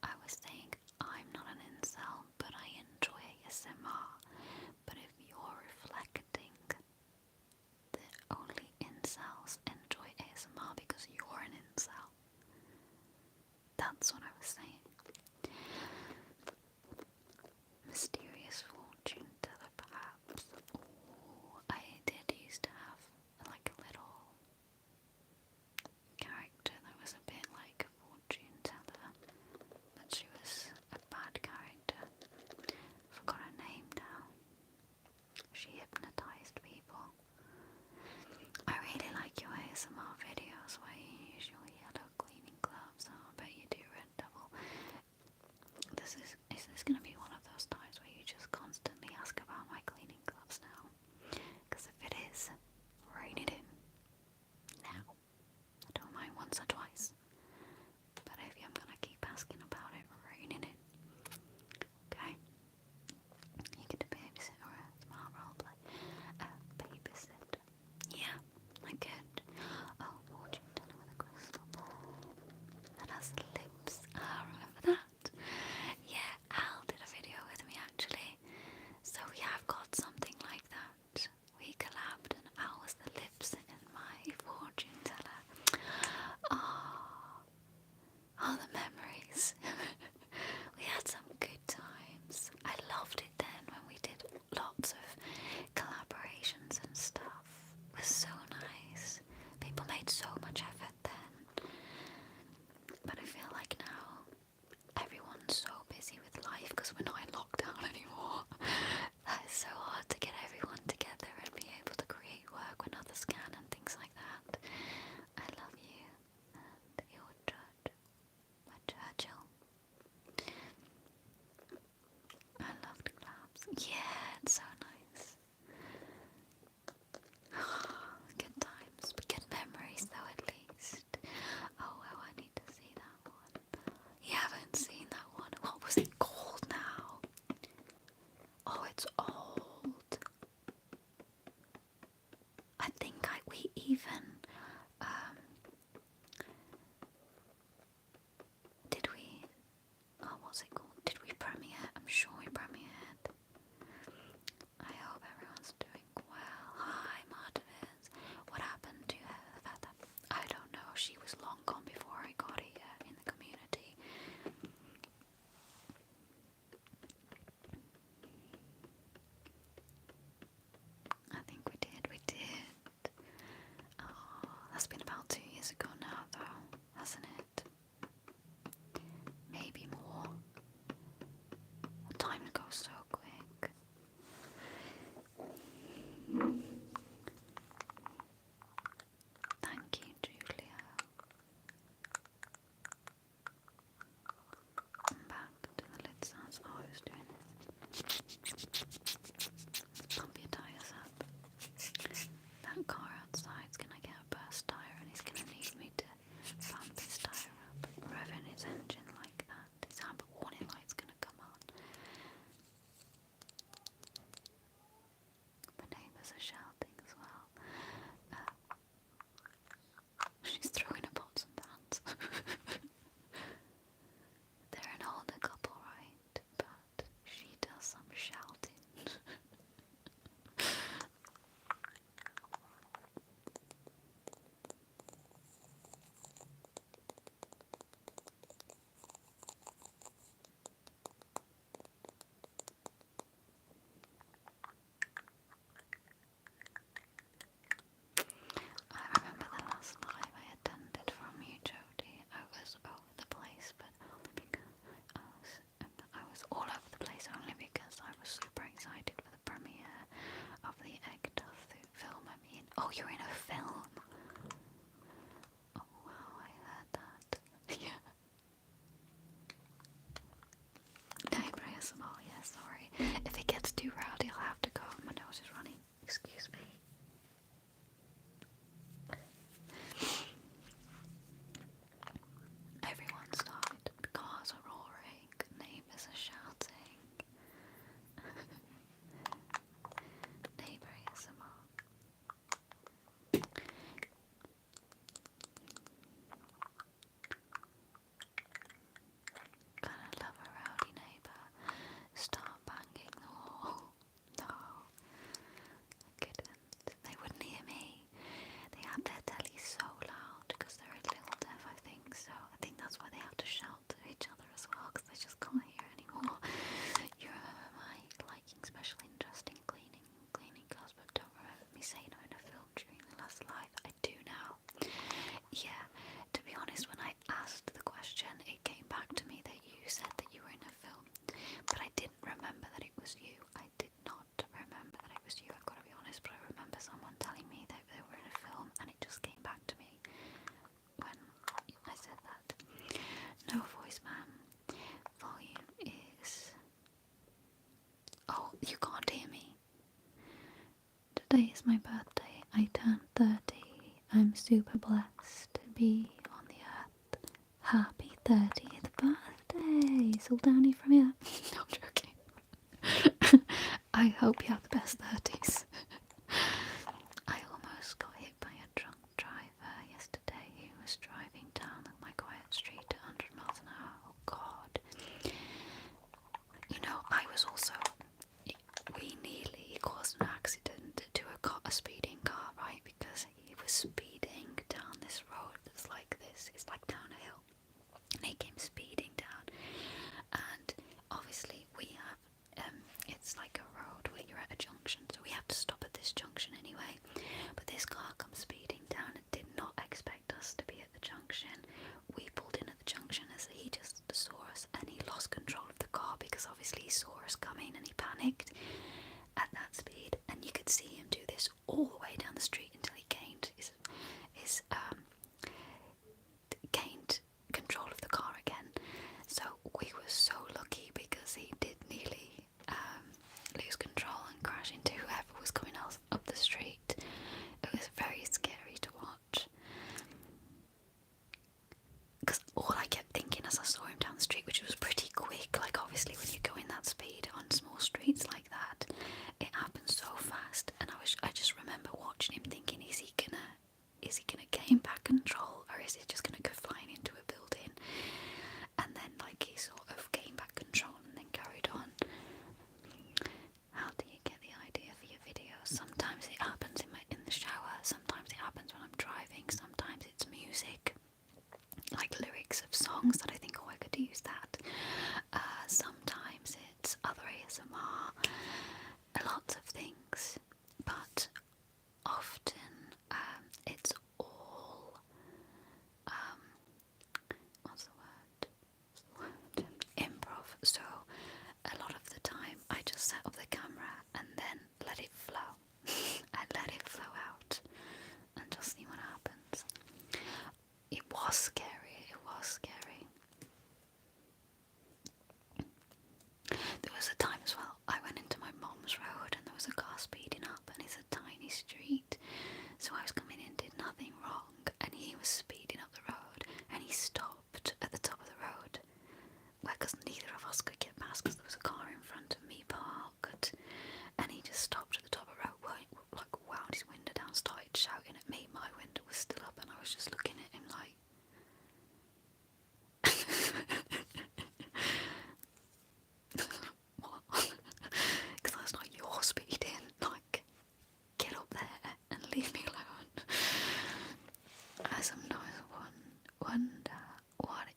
I was saying I'm not an incel, but I enjoy ASMR. But if you're reflecting that only incels enjoy ASMR because you're an incel, that's what I was saying. Mysterious fortune teller, perhaps. Ooh, I did used to have like a little character that was a bit like a fortune teller, but she was a bad character. Forgot her name now. She hypnotized people. I really like your ASMR videos where you use your yellow cleaning gloves. Oh, I bet you do, Red Devil. Is this going to be one of those times where you just constantly ask about my cleaning gloves now? Because if it is, rein it in. Now. I don't mind once or twice. But if I'm going to keep asking about it, rein it in. Okay? You get to babysit or a smart roleplay. Oh, you're in a film. Oh wow, I heard that. Yeah. Neighbour ASMR, yeah, sorry. If it gets too rowdy, I'll have to go. My nose is running. Excuse me. Everyone started. Cars are roaring. Neighbours are shouting. Neighbour ASMR. Gonna love a rowdy neighbour. Start banging the wall. No, I couldn't. They wouldn't hear me. They have their telly so loud because they're a little deaf, I think. So I think that's why they have to shout to each other as well, because they just can't hear anymore. You remember my liking special interest in cleaning cars, but don't remember me saying I'm in a film during the last live. I do now. Yeah, to be honest, when I asked the question, it came back to me that you said that you were in a film, but I didn't remember that it was you. I did not remember that it was you, I've got to be honest, but I remember someone telling me that they were in a film, and it just came back to me when I said that. No voice, ma'am. Volume is... Oh, you can't hear me. Today is my birthday. I turned 30. I'm super blessed to be on the earth. Happy 30th birthday! It's all down here from here. No, I'm joking. I hope you have the best 30s. I almost got hit by a drunk driver yesterday who was driving down my quiet street at 100 miles an hour. Oh god. You know, I was also... We nearly caused an accident to a speeding car, right? Because he was speeding down this road that's like this. It's like down a hill. And he came speeding down. And obviously we have... it's like a road where you're at a junction, so we have to stop at this junction anyway. But this car comes speeding down and did not expect us to be at the junction. We pulled in at the junction as he just saw us, and he lost control of the car because obviously he saw us coming and he panicked at that speed, and you could see him do this all the way down the street until he gained gained control of the car again. So we were so lucky because he did nearly lose control and crash into whoever was coming else up the street. It was very scary to watch. Because all I kept thinking as I saw him down the street, which was pretty quick, like obviously when you're going that speed on small streets like that, it happens so fast, and I just remember watching him thinking, is he gonna gain back control, or is he just gonna go flying into a building? And then like he sort of gained back control and then carried on. How do you get the idea for your videos? Sometimes it happens in the shower, sometimes it happens when I'm driving, sometimes it's music, like lyrics of songs that I think, oh, I could use that. Sometimes it's other ASMR, lots of things, but often it's all what's the word? Improv. So a lot of the time I just set up the camera and then let it flow. I let it flow out and just see what happens. It was scary. There was a time as well, I went into my mom's road and there was a car speeding up, and it's a tiny street. So I was coming in, did nothing wrong, and he was speeding up the road, and he stopped at the top of the road, because neither of us could get past because there was a car in front of me parked, and he just stopped at the top of the road, like wound his window down, started shouting at me. My window was still up and I was just looking at him like... What? Because that's not your speeding. Like, get up there and leave me alone. I sometimes wonder what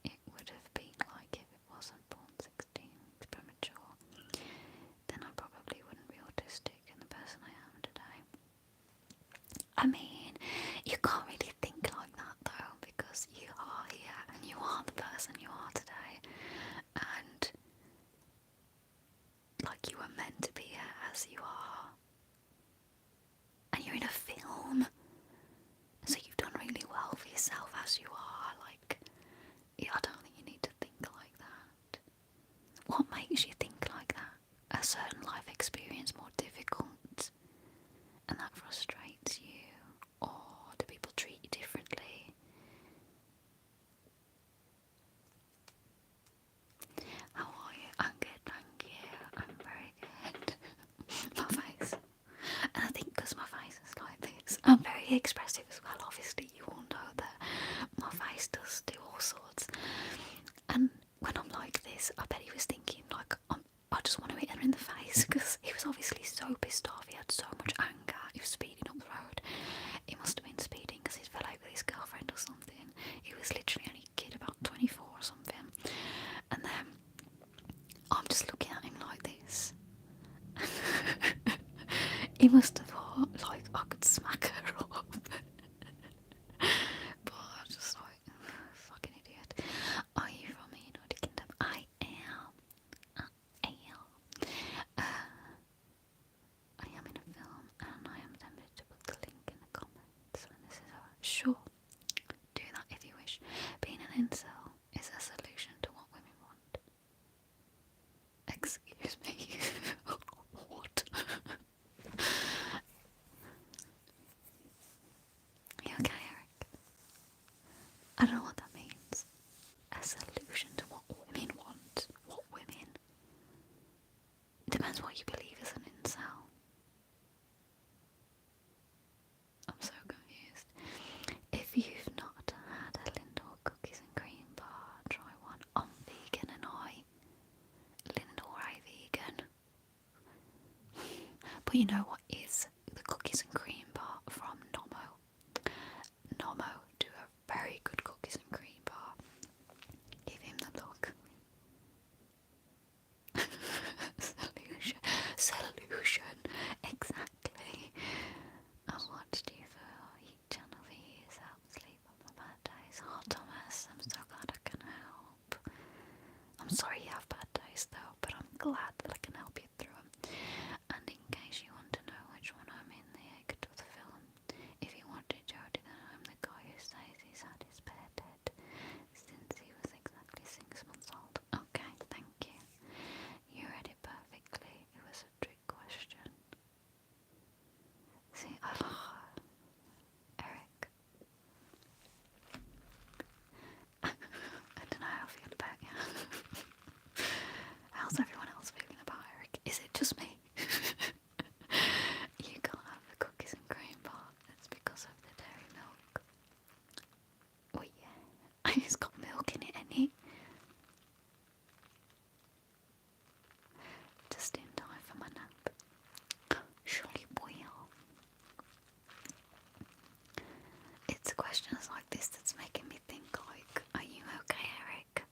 it would have been like if it wasn't born 16 weeks premature. Then I probably wouldn't be autistic and the person I am today. I mean, you can't really think like that though, because you are here and you are the person you are today, and like you were meant to be here as you are, and you're in a film. very expressive as well. Obviously, you all know that my face does do all sorts. And when I'm like this, I bet he was thinking like, I just want to hit her in the face, because he was obviously so pissed off. He had so much anger. He was speeding up the road. He must have been speeding because he fell out with his girlfriend or something. He was literally only a kid, about 24 or something. And then I'm just looking at him like this. He must have thought like I could smack her up. But I was just like, fucking idiot. Are you from the United Kingdom? I am. I am in a film, and I am tempted to put the link in the comments when this is over. Sure, do that if you wish. Being an incel is a solution to what women want. Excuse me. What? You okay, Eric? I don't know what that means. A solution to what women want. What women? It depends what you believe as an incel. I'm so confused. If you've not had a Lindor cookies and cream bar, try one. I'm vegan and Lindor vegan. But you know what is the cookies and cream bar from Nomo? Nomo do a very good cookies and cream bar. Give him the look. Solution. Exactly. I've watched you for each channel for years. Help sleep on my bad days. Oh, Thomas, I'm so glad I can help. I'm sorry you have bad days though, but I'm glad that I can help you through them. And in case you want to know which one I'm in the act of the film, if you wanted Jodie, then I'm the guy who says he's had his bear dead since he was exactly 6 months old. Okay, thank you. You read it perfectly. It was a trick question. See, Eric. I don't know how I feel about you. How's everyone else feeling about Eric? Is it just me? You can't have the cookies and cream bar. It's because of the dairy milk. Oh yeah, it's got milk in it, ain't it? Just in time for my nap. Surely will. It's questions like this that's making me think like, are you okay, Eric?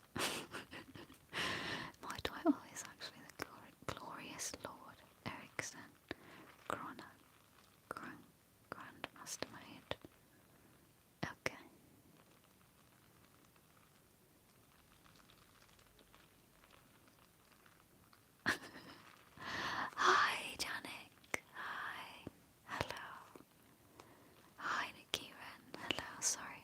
My title is actually the Glorious Lord Erickson Grand Mastermaid. Okay. Hi, Janik. Hi. Hello. Hi, Nikiran. Hello, sorry.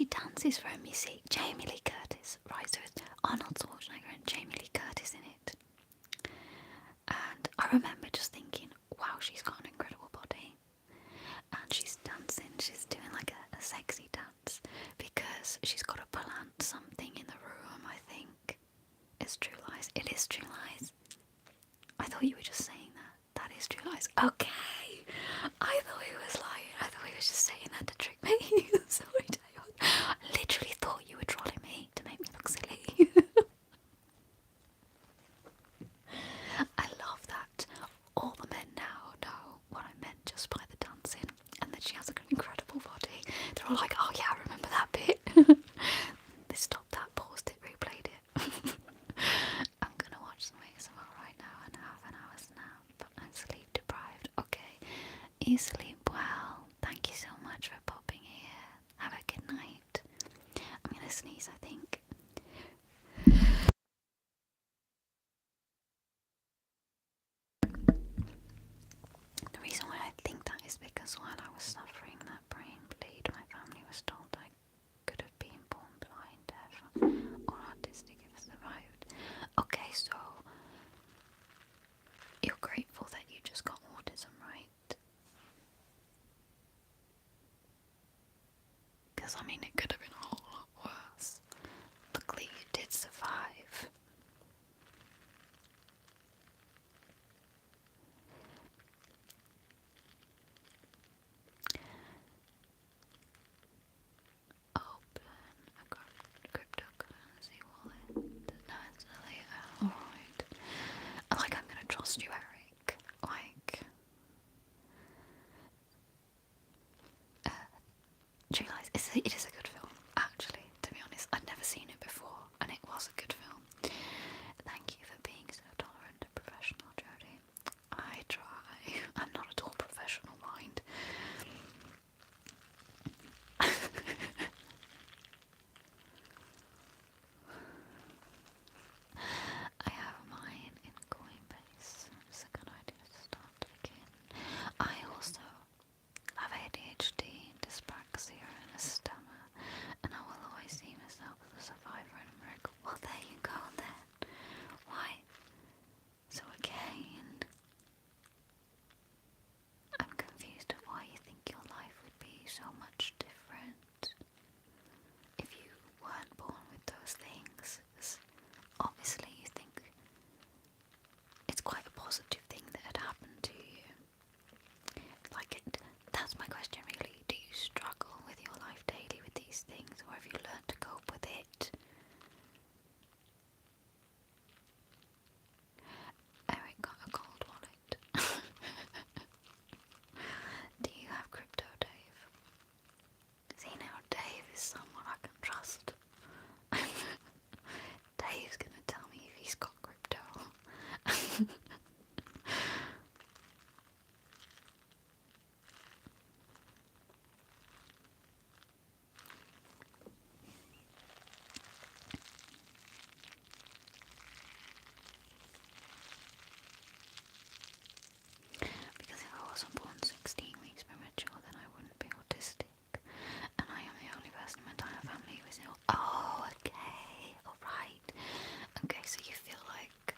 she dances for him, you see. Jamie Lee Curtis, right? So it's Arnold Schwarzenegger and Jamie Lee Curtis in it. And I remember just thinking, wow, she's got an incredible body. And she's dancing, she's doing like a sexy dance because she's got to plant something in the room, I think. It's True Lies. It is True Lies. I thought you were just saying that. That is True Lies. Okay. I thought he was lying. I thought he was just saying that to trick me. Sorry, Taeyeon. I literally thought you were trolling me to make me look silly. I love that all the men now know what I meant just by the dancing, and that she has an incredible body. They're all like, oh yeah, I remember that bit. They stopped that, paused it, replayed it. I'm gonna watch some ASMR right now and have an hour's nap, but I'm sleep deprived. Okay, you sleep well. Thank you so much for popping here. Have a good night. I'm gonna sneeze, I think. The reason why I think that is because while I was suffering that brain bleed, my family was told I could have been born blind, deaf, or autistic if I survived. Okay, so you're grateful that you just got autism, right? Because I mean, it could have been a whole lot worse. Luckily, you did survive. Open a cryptocurrency wallet. That's later. Alright. Like, I'm gonna trust you, Eric. Like, True Lies, it is a good film, actually, to be honest. I'd never seen it before, and it was a good film. Thank you for being so tolerant and professional, Jodie. I try. I'm not at all professional, mind. I have mine in Coinbase. It's a good idea to start taking. I also have ADHD, dyspraxia, and a stammer, and I will always see myself as a survivor and a miracle. Well, there you go then. Why? So again, I'm confused of why you think your life would be so much different if you weren't born with those things. Obviously, you think it's quite a positive thing that had happened to you. Like, that's my question really. Do you struggle with your life daily with these things, or have you learned to cope with it? Eric got a gold wallet. Do you have crypto, Dave? See, now Dave is someone I can trust. Dave's gonna tell me if he's got crypto. Because if I wasn't born 16 weeks premature, then I wouldn't be autistic. And I am the only person in my entire family who is ill. Oh, okay, alright. Okay, so you feel like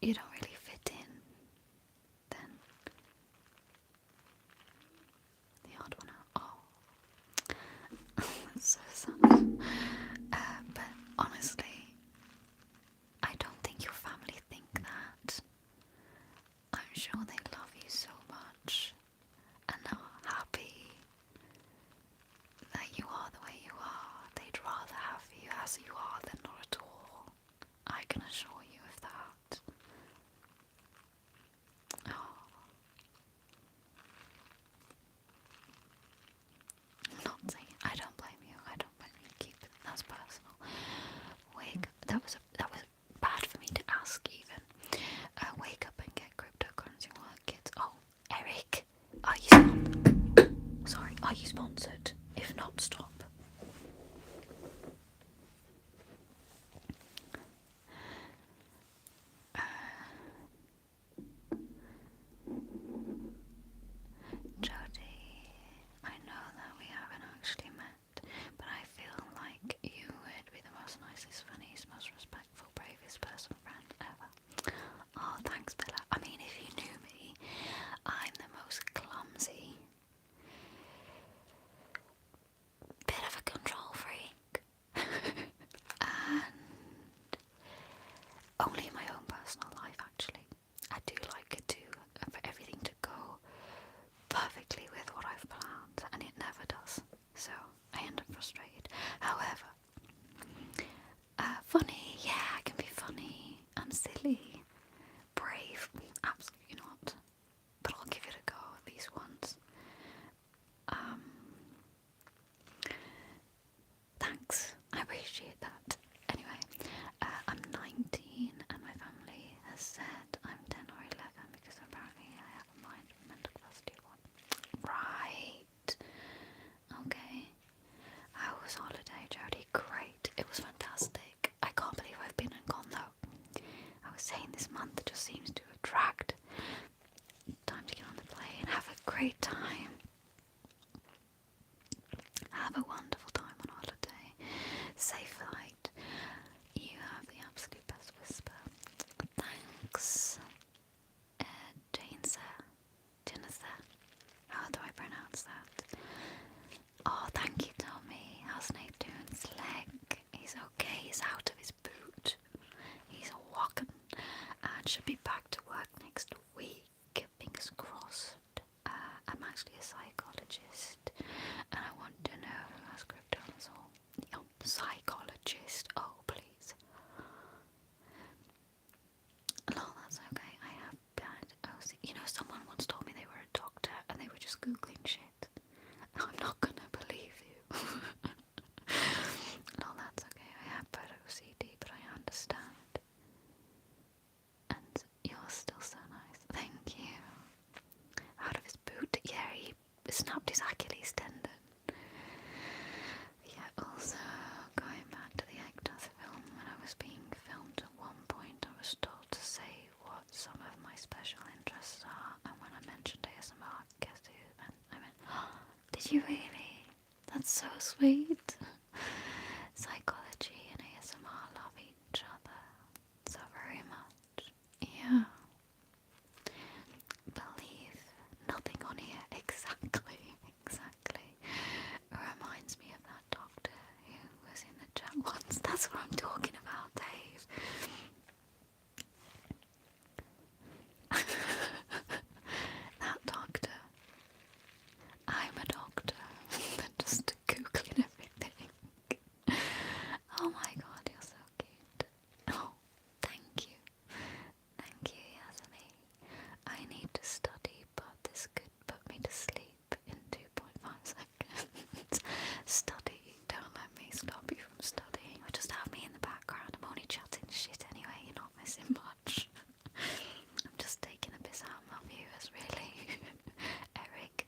you don't really fit in then. The odd one out. Oh. That's so sad. But honestly, I don't think your family think that. I'm sure they love you so much and are happy that you are the way you are. They'd rather have you as you are than not at all. I can assure you of that. Oh. I'm not saying I don't blame you. I don't blame you. Keep it. That's personal. Wake. That was bad for me to ask even. Wake up and get cryptocurrency wallet kids. Oh, Eric, are you sponsored? If not, stop. Jodie, I know that we haven't great time. Have a wonderful time on holiday. Safe flight. You have the absolute best whisper. Thanks, Janessa. How do I pronounce that? Oh, thank you, Tommy. How's Nate doing? His leg. He's okay. He's out of his boot. He's walking and should be back to work next week. Fingers crossed. I'm actually a psychologist, and I want to know who has cryptones or psychologist. Oh, please. No, that's okay. I have bad OCD. You know, someone once told me they were a doctor and they were just googling shit. I'm not gonna believe you. No, that's okay. I have bad OCD, but I understand. And you're still so nice. Thank you. Out of his boot. Yeah, he snapped his Achilles tendon. Yeah, also, going back to the Actors film, when I was being filmed at one point, I was told to say what some of my special interests are, and when I mentioned ASMR, guess who? And I went, oh, did you really? That's so sweet. Psychology and ASMR love each other so very much. Yeah. Believe nothing on here. Exactly. Reminds me of that doctor who was in the chat once. That's what I'm talking about, Dave. That doctor. I'm a doctor. Just googling everything. Oh my god, you're so cute. Oh, thank you. Thank you, Yasmi. I need to study, but this could put me to sleep in 2.5 seconds. Study, don't let me stop you from studying, or just have me in the background. I'm only chatting shit anyway, you're not missing much. I'm just taking a piss out of my viewers, really. Eric.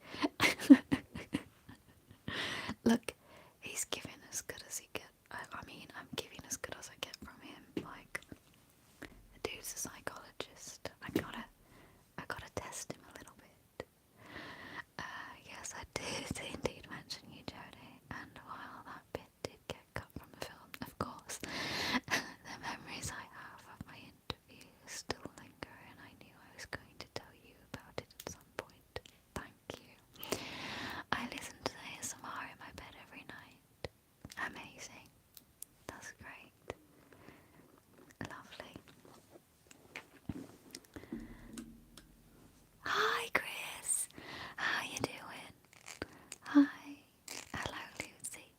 Look, he's giving as good as he gets. I mean, I'm giving as good as I get from him. Like, the dude's a psychologist. I gotta test him a little bit. Yes, I did indeed mention you, Jodie. And while that bit did get cut from the film, of course, the memories I have of my interview still linger, and I knew I was going to tell you about it at some point. Thank you. I listen to ASMR in my bed every night. Amazing. That's great. Lovely. Hi, Chris. How you doing? Hi. Hello, Lucy.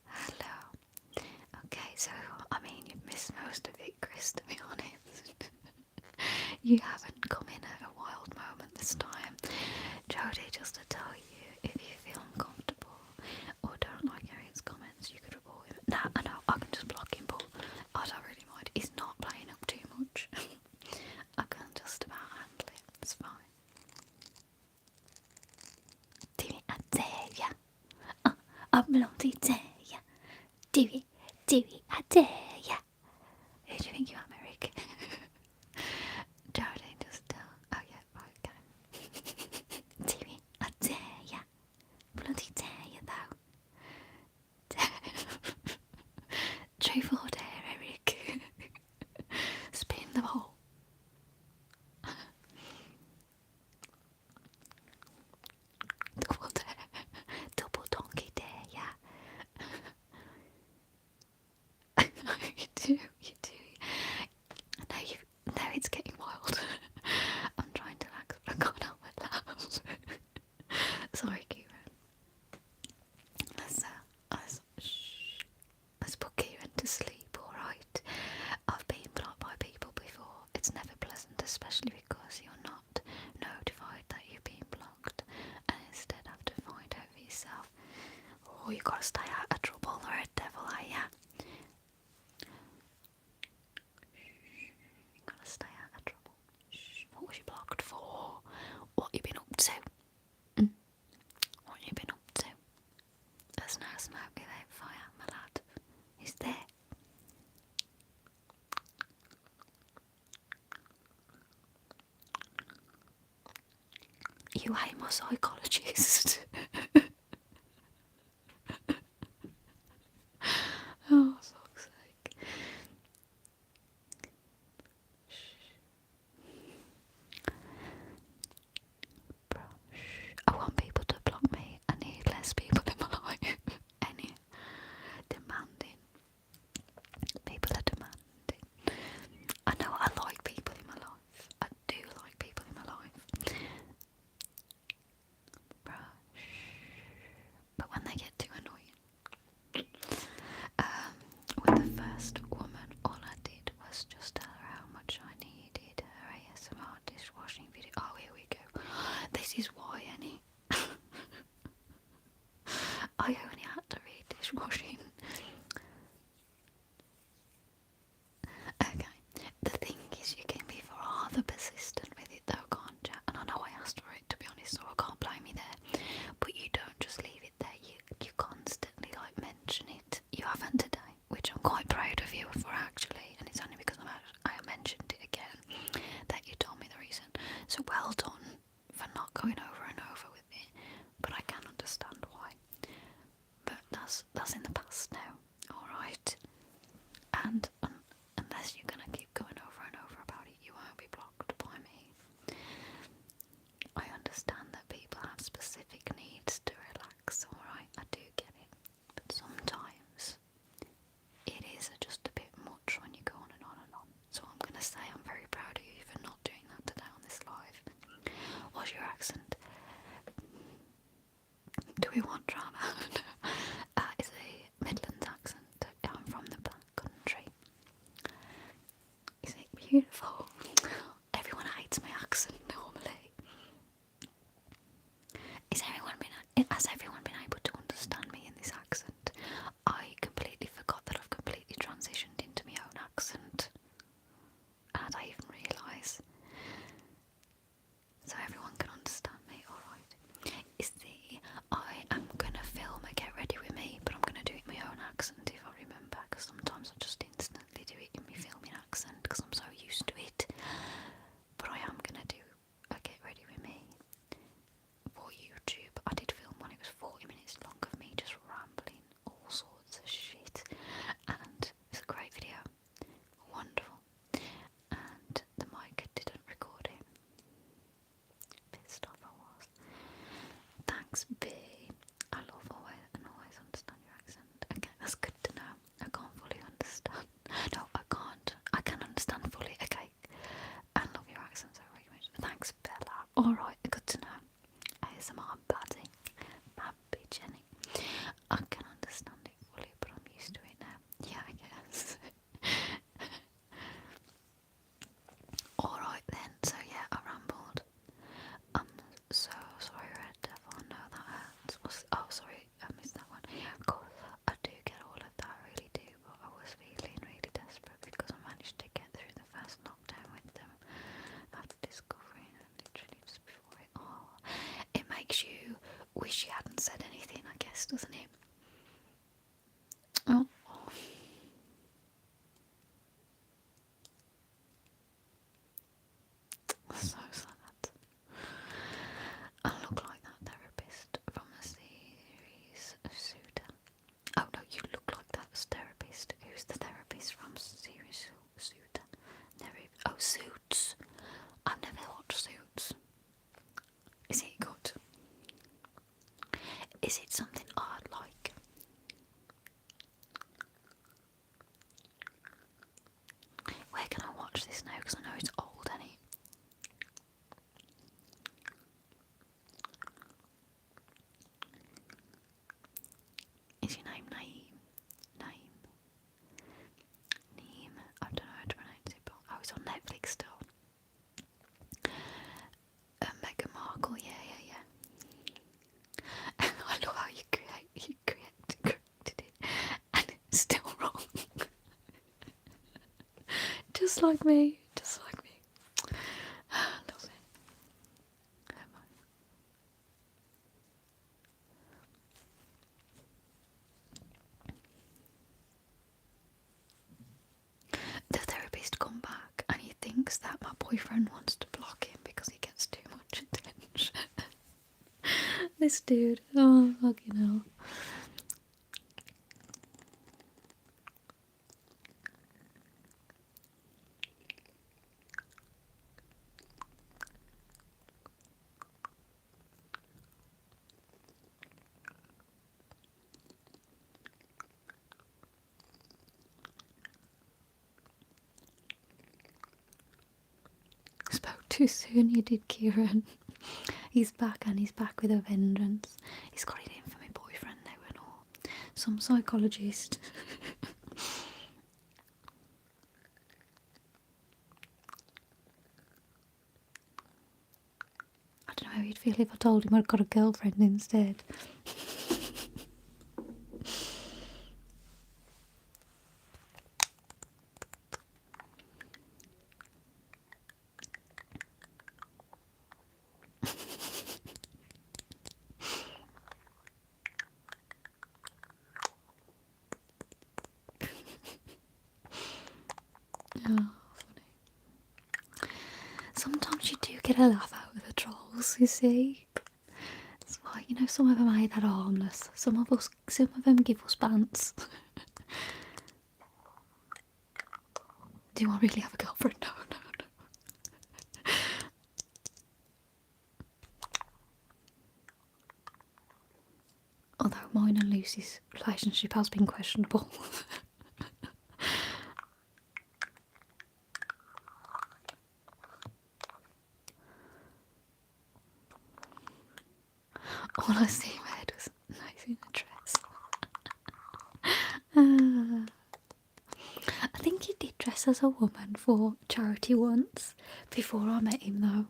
Hello. Okay, so, I mean, you've missed most of it, Chris, to be honest. You haven't come in at a wild moment this time. Jodie, just to tell you, if you feel uncomfortable or don't like Harriet's comments, you could report him. Nah, I know, I can just block him, but I don't really mind. He's not playing up too much. I can just about handle it. It's fine. Do it, I dare ya. I bloody dare ya. Do it, I dare ya. Who do you think you are, Merrick? Jodie, just tell. Oh yeah, right, okay. Do it, I dare ya. Bloody dare ya, though. Truth or dare, Eric? Spin the ball. Double dare. Double donkey dare, yeah. You do. Now it's getting wild. I'm trying to relax, but I can't help but laugh. Sorry, Kieran. Let's put Kieran to sleep, alright? I've been blocked by people before. It's never pleasant, especially because you're not notified that you've been blocked and instead have to find out for yourself. Oh, you gotta stay out of trouble or a devil, are ya? You gotta stay out of trouble. Shh. What was you blocked for? What you been up to? What you been up to? There's no smoke without fire, my lad. Is there? You hate my psychologist. Oh, fuck's sake. I want people to block me. I need less people in my life. Any demanding. People are demanding. I know I like people in my life. I do like people in my life. But when they get too annoying. With the first woman, all I did was just tell her how much I needed her ASMR dishwashing video. Oh, here we go. This is why, Annie. I only had to read dishwashing. Okay. The thing is, you can be rather persistent with it though, can't you? And I know I asked for it, to be honest, so I can't blame you there. But you don't just leave it there. You constantly like mention it. You haven't today, which I'm quite proud of you for actually. And it's only because I mentioned it again that you told me the reason. So well done for not going over and over with it. But I can understand why. But that's in the past now. All right. And unless you're gonna keep going over and over about it, you won't be blocked by me. I understand that people have specific needs to relax, alright, I do get it. But sometimes it is just a bit much when you go on and on and on. So I'm gonna say I'm very proud of you for not doing that today on this live. What's your accent? Do we want drama? It's a Midlands accent. I'm from the Black Country. Is it beautiful? Everyone hates my accent normally. Has everyone been able to understand me in this accent? I completely forgot that I've completely transitioned into my own accent. And I even realise. So everyone can understand me, alright. I am gonna film a Get Ready With Me, but I'm gonna do it in my own accent if I remember, because sometimes I just instantly do it in my filming accent because I'm so used to it. But I am gonna do a Get Ready With Me for YouTube. I did film one, it was 40 minutes long of me just rambling all sorts of shit, and it's a great video, wonderful, and the mic didn't record it. Pissed off I was. Thanks, B. I love always understand your accent. Okay, that's good to know. I can't fully understand. No, I can't. I can understand fully. Okay, I love your accent so very much. Thanks, Bella. Alright, good to know. ASMR baddie. Bad bitch, Jenny. I can understand it fully, but I'm used to it now. Yeah, I guess. Alright then, so yeah, I rambled. I'm so sorry, Red Devil. No, that hurts. Oh, sorry, I missed that one. Of course, I do get all of that, I really do, but I was feeling really desperate because I managed to get through the first lockdown with them after discovering it literally just before it. Oh, it makes you wish you hadn't said anything, I guess, doesn't it? Oh. So sad. I look like that therapist from the series Suda. Oh no, you look like that therapist. Who's the therapist from series Suda? Oh, Suits. I've never watched Suits. Is it good? Is it something I'd like? Where can I watch this now? Because I know it's old, ain't it? Is your name Naeem? Neem. I don't know how to pronounce it, but it's on Netflix still. Meghan Markle, yeah. I love how you corrected it, and it's still wrong. Just like me. Love it. The therapist come back and he thinks that my boyfriend wants to block him because he gets too much attention. this dude. Oh, fucking hell. Spoke too soon, you did, Kieran. He's back, and he's back with a vengeance. He's got it in for my boyfriend now and all. Some psychologist. I don't know how he'd feel if I told him I'd got a girlfriend instead. Oh, funny. Sometimes you do get a laugh out of the trolls, you see. It's like, you know, some of them are that harmless. Some of them give us pants. Do I really have a girlfriend? No, no, no. Although mine and Lucy's relationship has been questionable. All I see in my head was nice in a dress. I think he did dress as a woman for charity once, before I met him though.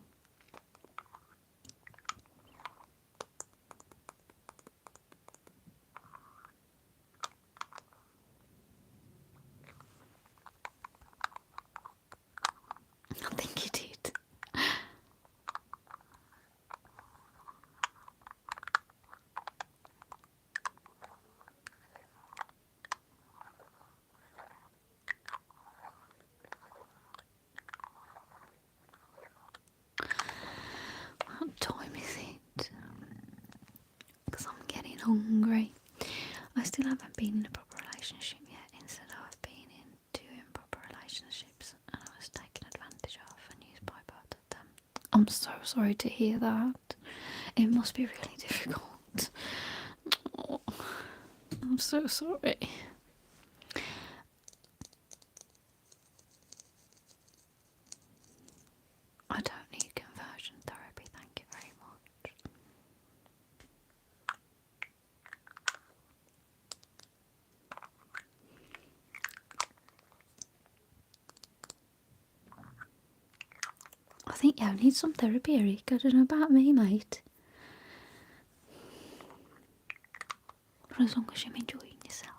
I think he did. What time is it? Because I'm getting hungry. I still haven't been in a proper relationship yet. Instead, I've been in two improper relationships, and I was taken advantage of and used by both of them. I'm so sorry to hear that. It must be really difficult. Oh, I'm so sorry. I don't need conversion therapy, thank you very much. I think you need some therapy, Eric. I don't know about me, mate. But as long as you're enjoying yourself.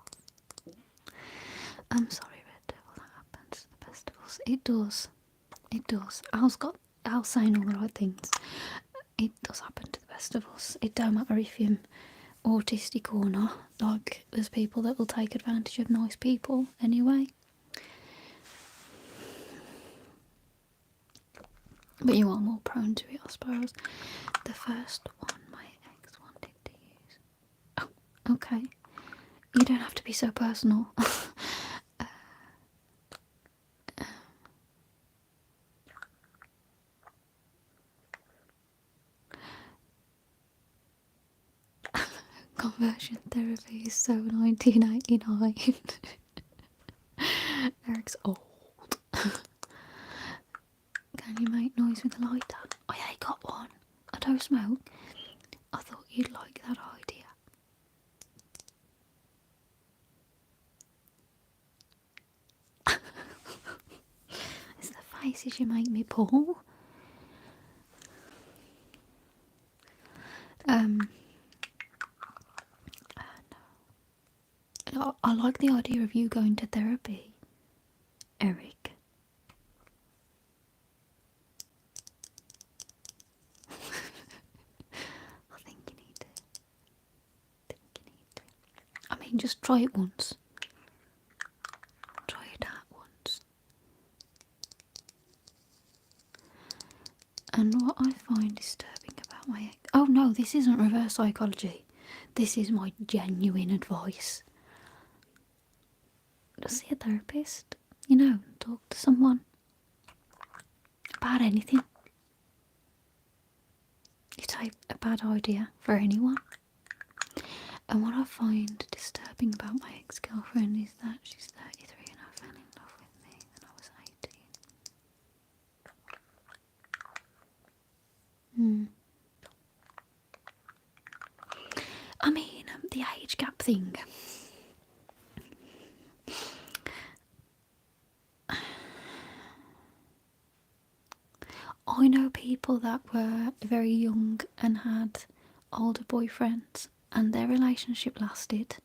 I'm sorry, Red Devil, that happens to the festivals. It does. It does. Al's saying all the right things. It does happen to the festivals. It don't matter if you're autistic or not. Like, there's people that will take advantage of nice people anyway. But you are more prone to it, I suppose. The first one my ex wanted to use. Oh, okay. You don't have to be so personal. Conversion therapy is so 1989. Eric's old. Can you make noise with a lighter? Oh yeah, I got one. I don't smoke. I thought you'd like that idea. It's the faces you make me pull. No. I like the idea of you going to therapy, Eric. I think you need to. I mean, just try it once. Try it out once. And what I find disturbing about about my ex. Oh no, this isn't reverse psychology. This is my genuine advice. Just see a therapist. You know, talk to someone about anything. It's a bad idea for anyone. And what I find disturbing about my ex-girlfriend is that she's 33 and I fell in love with me when I was 18. I mean, the age gap thing. I know people that were very young and had older boyfriends and their relationship lasted.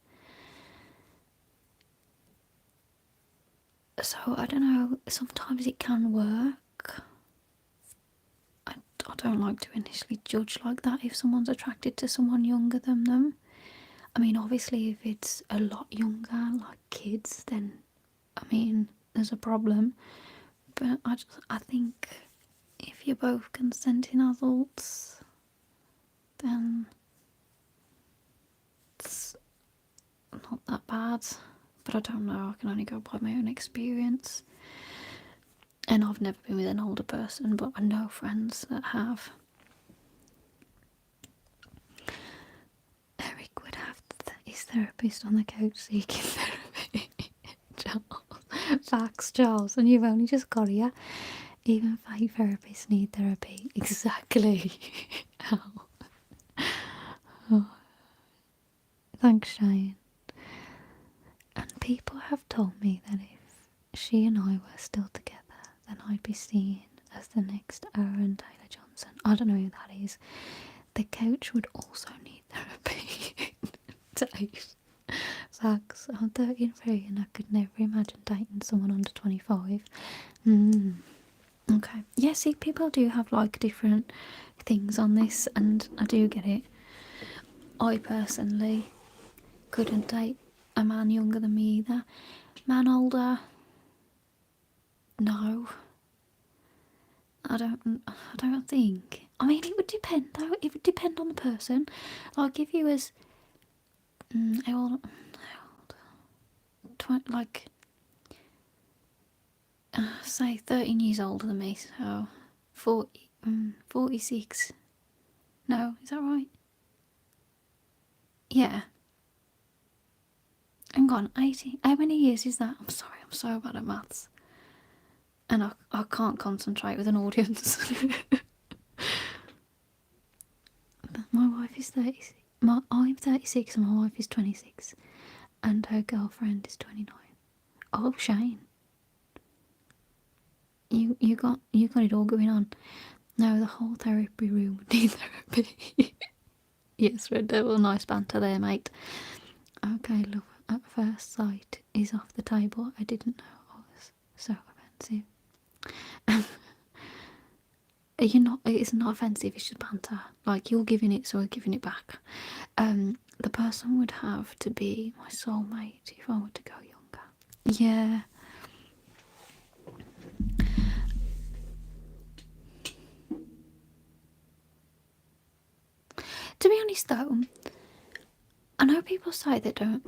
So I don't know, sometimes it can work. I don't like to initially judge like that if someone's attracted to someone younger than them. I mean, obviously if it's a lot younger, like kids, then I mean there's a problem. But I think if you're both consenting adults, then it's not that bad. But I don't know, I can only go by my own experience. And I've never been with an older person, but I know friends that have. Eric would have his therapist on the couch seeking therapy. Charles. Facts, Charles, and you've only just got here. Even fake therapists need therapy. Exactly. Oh. Thanks, Cheyenne. And people have told me that if she and I were still together, then I'd be seen as the next Aaron Taylor Johnson. I don't know who that is. The couch would also need therapy. Dave. Facts. I'm 33 and I could never imagine dating someone under 25. Okay. Yeah, see, people do have like different things on this, and I do get it. I personally couldn't date a man younger than me either. Man older, no. I don't think. I mean, it would depend though. It would depend on the person. Like if you was how old? Like say 13 years older than me, so 46. No, is that right? Yeah. Hang on, 80. How many years is that? I'm sorry, I'm so bad at maths. And I can't concentrate with an audience. My wife is 36. I'm 36 and my wife is 26. And her girlfriend is 29. Oh, Shane. You got it all going on. No, the whole therapy room would need therapy. Yes, Red Devil, nice banter there, mate. Okay, love at first sight is off the table. I didn't know I was so offensive. It's not offensive, it's just banter. Like, you're giving it, so we're giving it back. The person would have to be my soulmate if I were to go younger. Yeah. To be honest though, I know people say they don't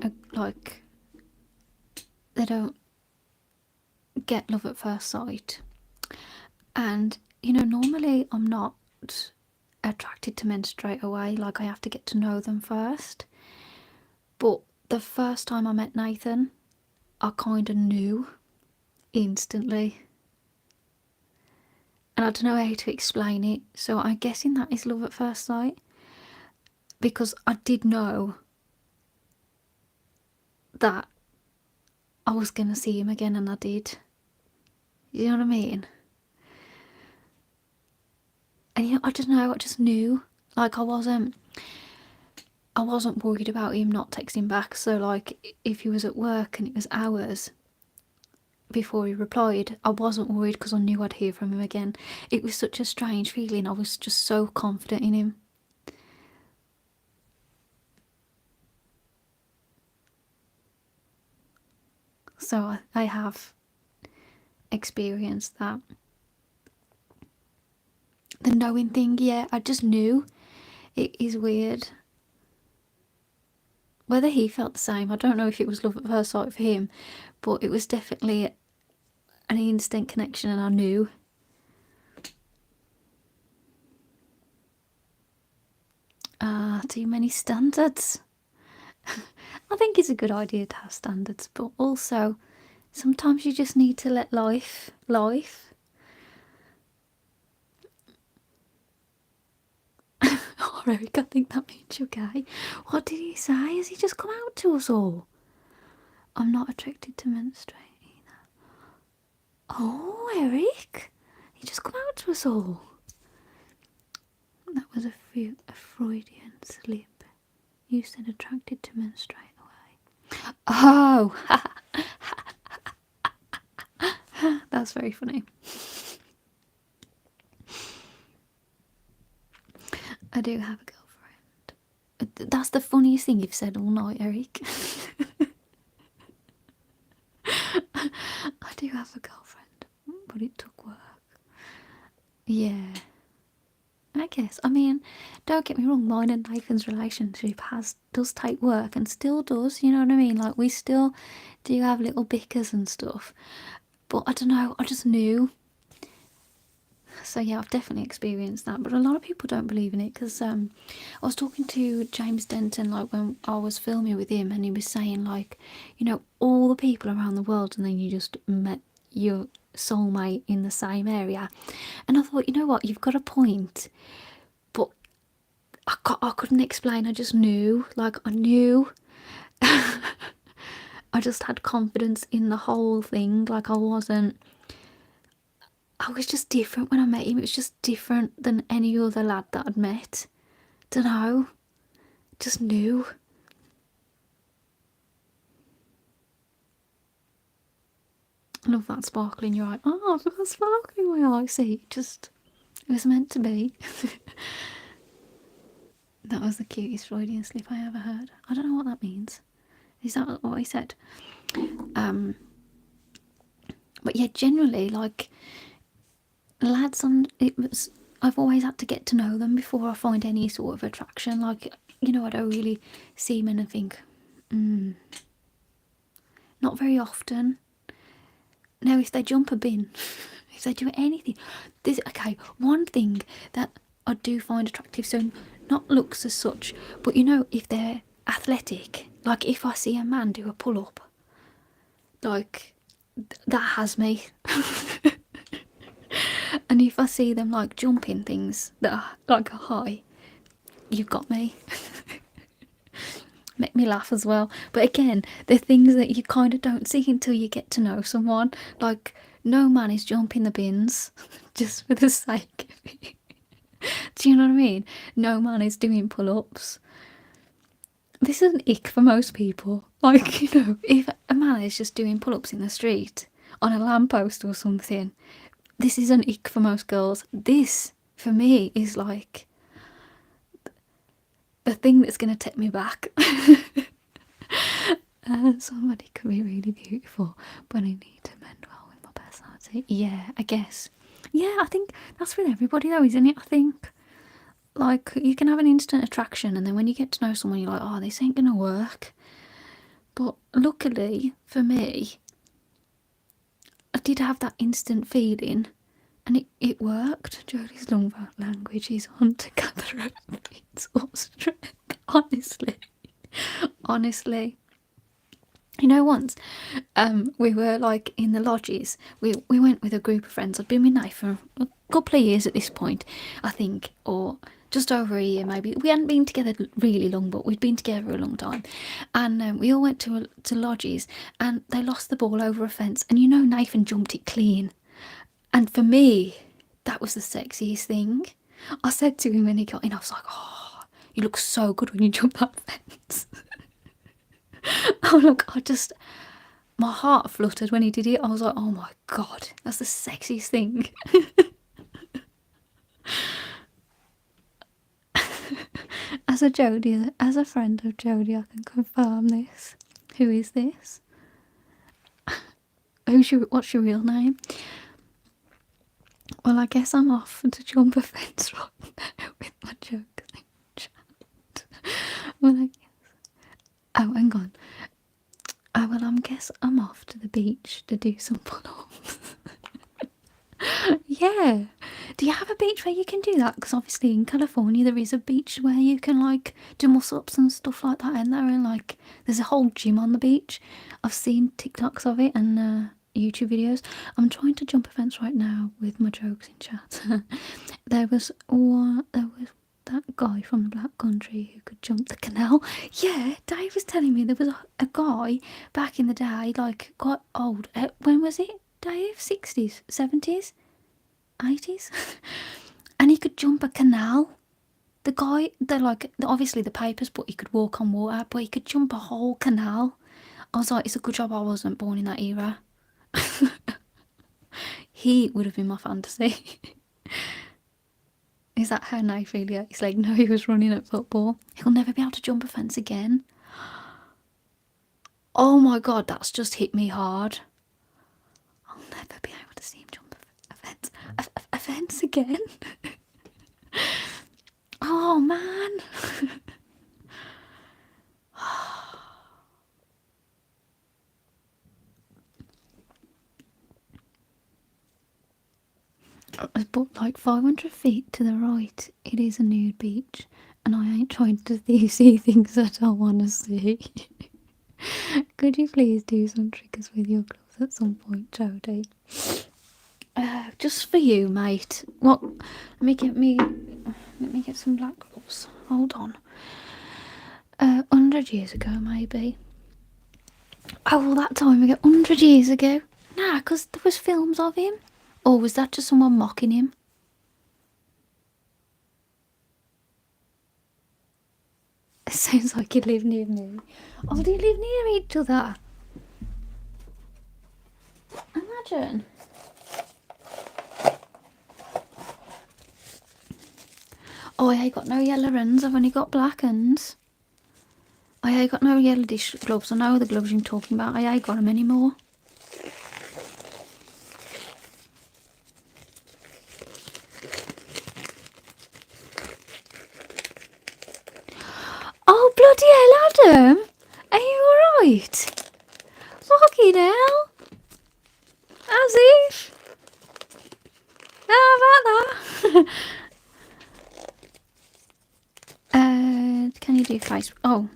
they don't get love at first sight, and you know, normally I'm not attracted to men straight away. Like, I have to get to know them first. But the first time I met Nathan, I kind of knew instantly, and I don't know how to explain it. So I'm guessing that is love at first sight, because I did know that I was gonna see him again, and I did. You know what I mean? And you know, I just knew. Like, I wasn't worried about him not texting back. So like, if he was at work and it was hours before he replied, I wasn't worried because I knew I'd hear from him again. It was such a strange feeling. I was just so confident in him. So I have experienced that. The knowing thing, yeah, I just knew. It is weird. Whether he felt the same, I don't know if it was love at first sight for him, but it was definitely an instant connection, and I knew. Too many standards. I think it's a good idea to have standards, but also sometimes you just need to let life. Oh, Eric, I think that means you're gay. What did he say? Has he just come out to us all? I'm not attracted to menstruate either. Oh, Eric, he just come out to us all. That was a Freudian slip. You said attracted to men straight away. Oh, that's very funny. I do have a girlfriend. That's the funniest thing you've said all night, Eric. I do have a girlfriend, but it took work. Yeah. I guess. I mean, don't get me wrong, mine and Nathan's relationship does take work and still does, you know what I mean? Like, we still do have little bickers and stuff. But I don't know, I just knew. So yeah, I've definitely experienced that. But a lot of people don't believe in it because I was talking to James Denton, like, when I was filming with him, and he was saying, like, you know, all the people around the world, and then you just met your soulmate in the same area. And I thought, you know what, you've got a point. But I couldn't explain, I just knew. Like, I knew. I just had confidence in the whole thing. Like, I was just different when I met him. It was just different than any other lad that I'd met. Dunno. Just knew. I love that sparkle in your eye. Oh, I've got a sparkle in my eye. See, it was meant to be. That was the cutest Freudian slip I ever heard. I don't know what that means. Is that what he said? But yeah, generally, like, lads I've always had to get to know them before I find any sort of attraction. Like, you know, I don't really see men and think, not very often. Now, if they jump a bin, if they do anything, one thing that I do find attractive, so not looks as such, but you know, if they're athletic, like if I see a man do a pull-up, like, that has me. And if I see them, like, jumping things that are like a high, you've got me. Make me laugh as well. But again, they're things that you kind of don't see until you get to know someone. Like, no man is jumping the bins just for the sake of it. Do you know what I mean? No man is doing pull-ups. This is an ick for most people. Like, you know, if a man is just doing pull-ups in the street on a lamppost or something, this is an ick for most girls. This, for me, is like the thing that's going to take me back. Somebody could be really beautiful, but I need to mend well with my personality. Yeah, I guess. Yeah, I think that's with everybody though, isn't it? I think, like, you can have an instant attraction, and then when you get to know someone, you're like, oh, this ain't going to work. But luckily for me, I did have that instant feeling, and it worked. Jodie's love language is on to gather up its all strength. Honestly. You know, once we were, like, in the lodges. We went with a group of friends. I'd been with Nate for a couple of years at this point, I think, or just over a year maybe. We hadn't been together really long, but we'd been together a long time. And we all went to lodges, and they lost the ball over a fence. And you know, Nathan jumped it clean. And for me, that was the sexiest thing. I said to him when he got in, I was like, oh, you look so good when you jump that fence. Oh, look, my heart fluttered when he did it. I was like, oh my God, that's the sexiest thing. As a friend of Jodie, I can confirm this. Who is this? What's your real name? Well, I guess I'm off to jump a fence right now with my joke. Well, oh, hang on. Oh, well, I guess I'm off to the beach to do some pull-ups. Yeah. Do you have a beach where you can do that? Because obviously in California there is a beach where you can like do muscle-ups and stuff like that in there, and like there's a whole gym on the beach. I've seen TikToks of it and YouTube videos. I'm trying to jump a fence right now with my jokes in chat. There was that guy from the Black Country who could jump the canal. Yeah, Dave was telling me there was a guy back in the day, like quite old. When was it, Dave? 60s, 70s, 80s? And he could jump a canal. The guy, obviously the papers, but he could walk on water, but he could jump a whole canal. I was like, it's a good job I wasn't born in that era. He would have been my fantasy. Is that how Ophelia? He's like, no, he was running at football. He'll never be able to jump a fence again. Oh my god, that's just hit me hard. I'll never be able to see him jump a fence. A fence again? Oh man. But like 500 feet to the right, it is a nude beach, and I ain't trying to see things I don't want to see. Could you please do some triggers with your gloves at some point, Jodie? Just for you, mate. What? Let me get some black gloves. Hold on. 100 years ago, maybe. Oh, well, that time ago, 100 years ago. Nah, because there was films of him. Or was that just someone mocking him? It sounds like you live near me. Oh, do you live near each other? Imagine. Oh, I ain't got no yellow ones. I've only got black ones. I ain't got no yellow dish gloves. I know the gloves you're talking about. I ain't got them anymore. Oh, bloody hell, Adam! Are you alright? Fucking hell! As if! How about that? Can you do face... Oh.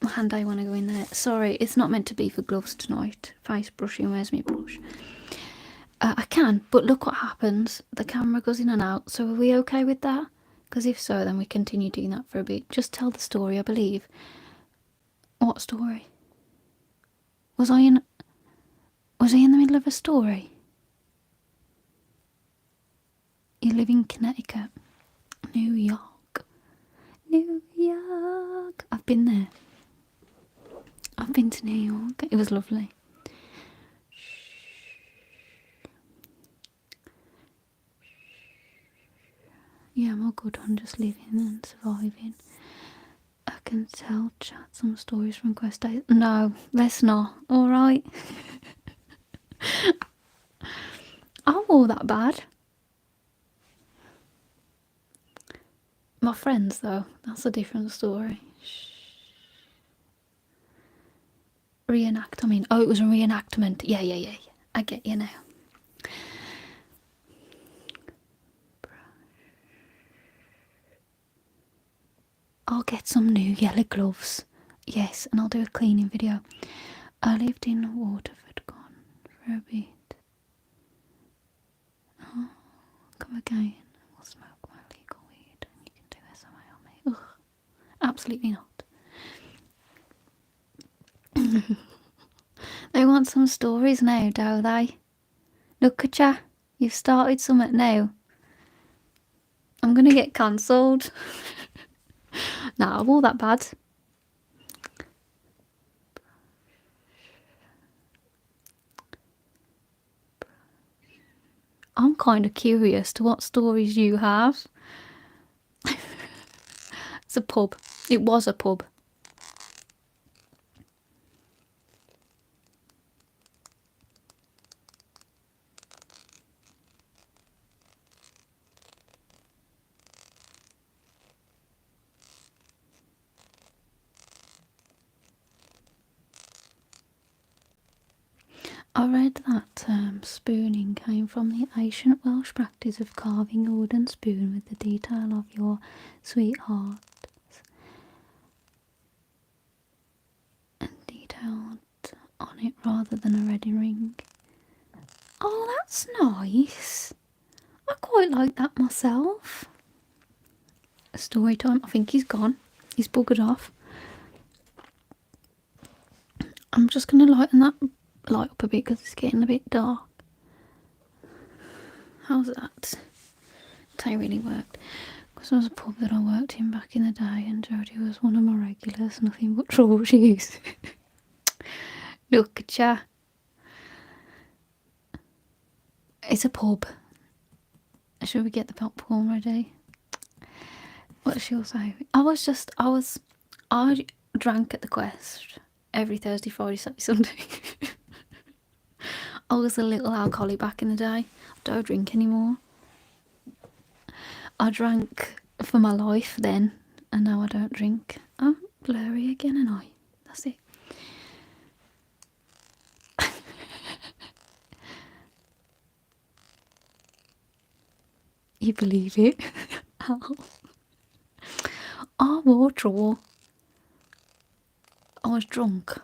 My hand, I want to go in there. Sorry, it's not meant to be for gloves tonight. Face brushing, where's my brush? I can, but look what happens. The camera goes in and out, so are we okay with that? Because if so, then we continue doing that for a bit. Just tell the story, I believe. What story? Was I in the middle of a story? You live in Connecticut. New York. New York. I've been there. I've been to New York. It was lovely. Yeah, I'm all good on just living and surviving. I can tell chat some stories from Quest days. No, let's not. Alright. I'm all that bad. My friends, though, that's a different story. Reenact, I mean. Oh, it was a reenactment. Yeah. I get you now. I'll get some new yellow gloves. Yes, and I'll do a cleaning video. I lived in Waterford, gone for a bit. Oh, come again. We'll smoke my legal weed and you can do SMA on me. Ugh, absolutely not. They want some stories now, do they? Look at ya. You've started something now. I'm gonna get cancelled. Nah, I'm all that bad. I'm kind of curious to what stories you have. It's a pub. It was a pub. came from the ancient Welsh practice of carving a wooden spoon with the detail of your sweetheart and detailed on it rather than a wedding ring. Oh, that's nice. I quite like that myself. Story time. I think he's gone. He's buggered off. I'm just going to lighten that light up a bit because it's getting a bit dark. How's that? That really worked. Because there was a pub that I worked in back in the day and Jodie was one of my regulars. Nothing but trouble she is. Look at ya. It's a pub. Should we get the popcorn ready? What she'll say? I drank at the Quest every Thursday, Friday, Saturday, Sunday. I was a little alcoholic back in the day. I don't drink anymore. I drank for my life then, and now I don't drink. I'm blurry again, and that's it. You believe it? I wore trouble. I was drunk,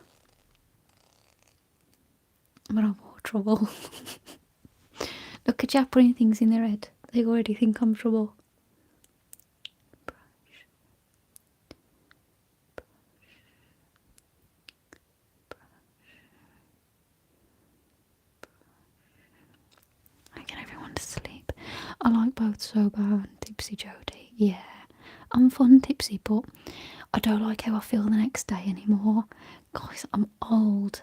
but I wore trouble. Look at you putting things in their head. They already think I'm trouble. I get everyone to sleep. I like both sober and tipsy Jodie. Yeah, I'm fun tipsy, but I don't like how I feel the next day anymore. Guys, I'm old.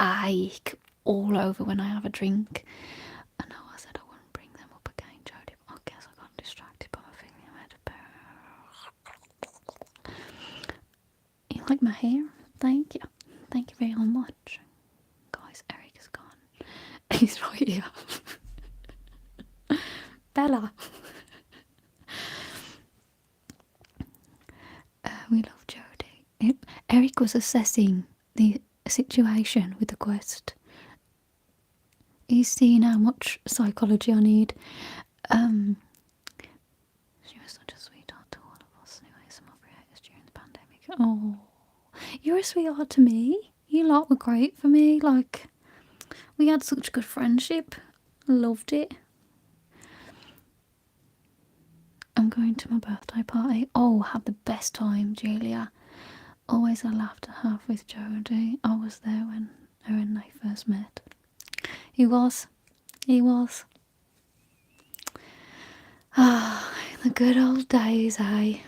I ache all over when I have a drink. I know I said I wouldn't bring them up again, Jodie, but I guess I got distracted by my thing. You like my hair? Thank you. Thank you very much. Guys, Eric is gone. He's right here. Bella. We love Jodie. Eric was assessing the situation with the Quest. He's seeing how much psychology I need. She was such a sweetheart to all of us. Anyway, some of her haters during the pandemic. Oh, you're a sweetheart to me. You lot were great for me. Like, we had such good friendship. Loved it. I'm going to my birthday party. Oh, have the best time, Julia. Always a laugh to have with Jodie. I was there when her and they first met. He was. Ah, the good old days, eh?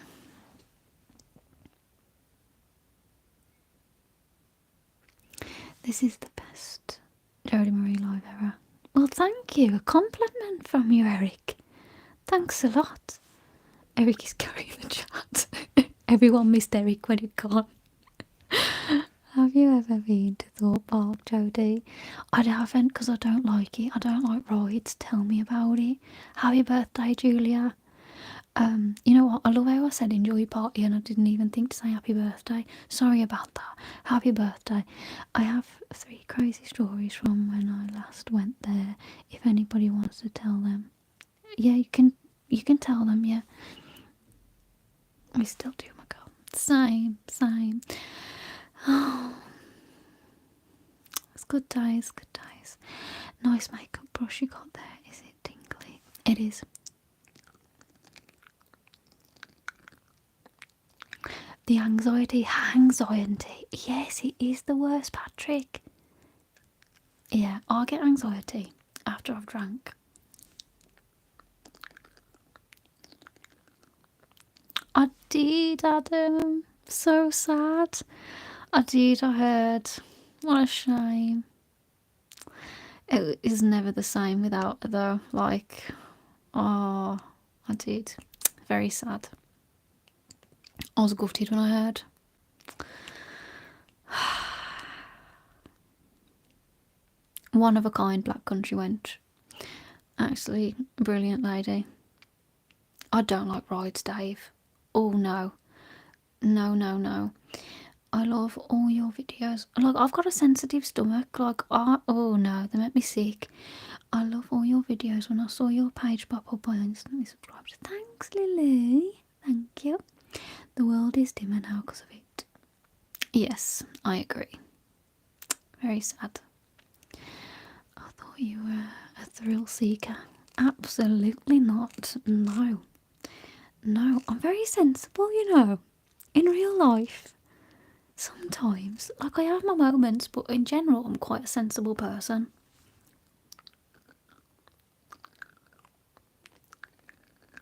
This is the best Jodie Marie live ever. Well, thank you. A compliment from you, Eric. Thanks a lot. Eric is carrying the chat. Everyone missed Eric when he'd gone. Have you ever been to Thorpe Park, Jodie? I haven't because I don't like it. I don't like rides. Tell me about it. Happy birthday, Julia. You know what? I love how I said enjoy your party and I didn't even think to say happy birthday. Sorry about that. Happy birthday. I have 3 crazy stories from when I last went there. If anybody wants to tell them. Yeah, you can tell them, yeah. We still do, my girl. Same. Oh, it's good days. Nice makeup brush you got there. Is it tingly? It is. The anxiety. Yes, it is the worst, Patrick. Yeah, I get anxiety after I've drank. I did, Adam. So sad. I did, I heard. What a shame. It is never the same without her, though. Like, oh, I did. Very sad. I was gutted when I heard. One of a kind Black Country wench. Actually, brilliant lady. I don't like rides, Dave. Oh, no. No. I love all your videos. Like, I've got a sensitive stomach. Like, oh no, they make me sick. I love all your videos. When I saw your page pop up, I instantly subscribed. Thanks, Lily. Thank you. The world is dimmer now because of it. Yes, I agree. Very sad. I thought you were a thrill seeker. Absolutely not. No. No, I'm very sensible, you know. In real life. Sometimes. Like, I have my moments, but in general, I'm quite a sensible person.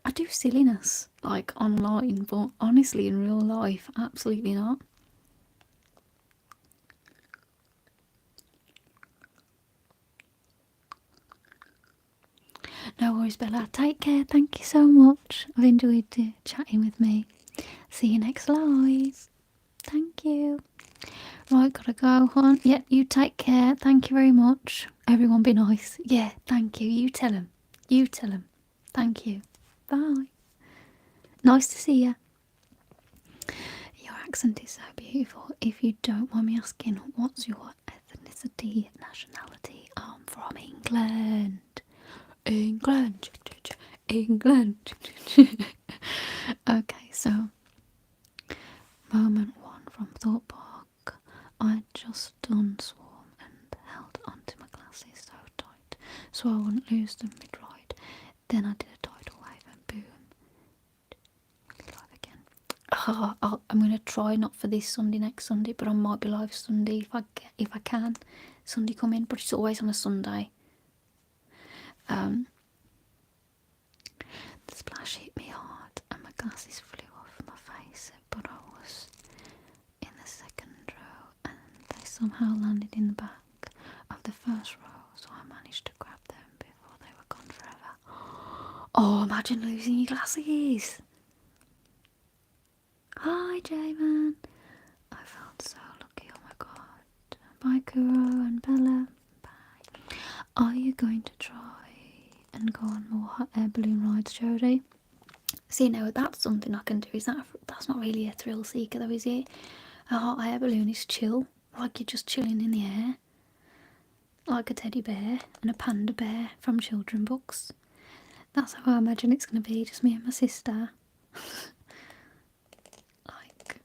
I do silliness, like, online, but honestly, in real life, absolutely not. No worries, Bella. Take care. Thank you so much. I've enjoyed chatting with me. See you next live. Thank you. Right, gotta go, hon. Yeah, you take care. Thank you very much. Everyone be nice. Yeah, thank you. You tell him. You tell him. Thank you. Bye. Nice to see you. Your accent is so beautiful. If you don't mind me asking, what's your ethnicity, nationality? I'm from England. England. England. Okay, so moment one from Thought Park. I just done swarm and held onto my glasses so tight so I wouldn't lose them mid-ride. Then I did a tidal wave and boom. Live again. I'm gonna try not for this Sunday, next Sunday, but I might be live Sunday if I can. Sunday come in, but it's always on a Sunday. The splash hit me hard and my glasses flew off my face, but I was in the second row and they somehow landed in the back of the first row, so I managed to grab them before they were gone forever. Oh, imagine losing your glasses. Hi, J-Man. I felt so lucky, oh my god. Bye, Kuro and Bella. Bye. Are you going to try and go on more hot air balloon rides, Jodie? See, now that's something I can do. That's not really a thrill seeker though, is it? A hot air balloon is chill, like you're just chilling in the air, like a teddy bear and a panda bear from children books. That's how I imagine it's going to be, just me and my sister. Like,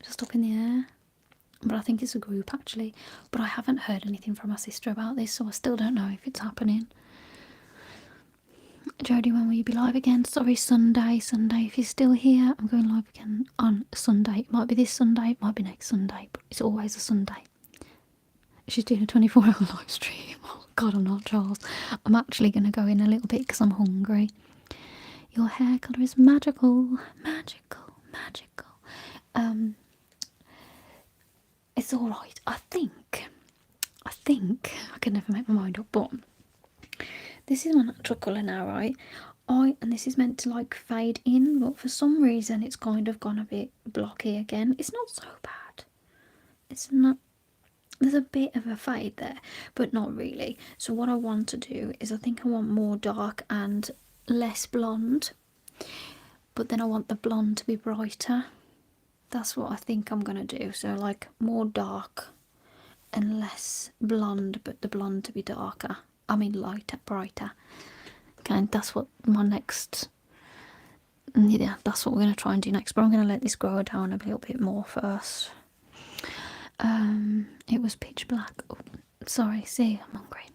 just up in the air. But I think it's a group actually. But I haven't heard anything from my sister about this, so I still don't know if it's happening. Jodie, when will you be live again? Sorry, Sunday. If you're still here, I'm going live again on Sunday. It might be this Sunday, it might be next Sunday, but it's always a Sunday. She's doing a 24-hour live stream. Oh god, I'm not Charles. I'm actually going to go in a little bit because I'm hungry. Your hair colour is magical. It's alright. I think I can never make my mind up, but this is my natural colour now, right? And this is meant to like fade in, but for some reason it's kind of gone a bit blocky again. It's not so bad. It's not. There's a bit of a fade there, but not really. So what I want to do is I think I want more dark and less blonde, but then I want the blonde to be brighter. That's what I think I'm gonna do. So like more dark and less blonde, but the blonde to be darker. I mean lighter, brighter. Okay, that's what my next. Yeah, that's what we're gonna try and do next. But I'm gonna let this grow down a little bit more first. It was pitch black. Oh, sorry, see, I'm hungry.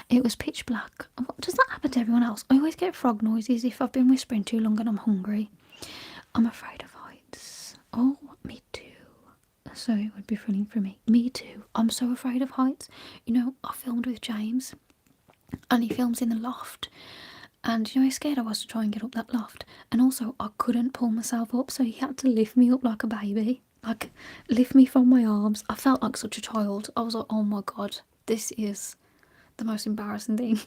It was pitch black. What does that happen to everyone else? I always get frog noises if I've been whispering too long and I'm hungry. I'm afraid of heights. Oh, me too. So it would be thrilling for me. Me too. I'm so afraid of heights. You know, I filmed with James and he films in the loft. And you know how scared I was to try and get up that loft. And also, I couldn't pull myself up, so he had to lift me up like a baby. Like, lift me from my arms. I felt like such a child. I was like, oh my god, this is the most embarrassing thing.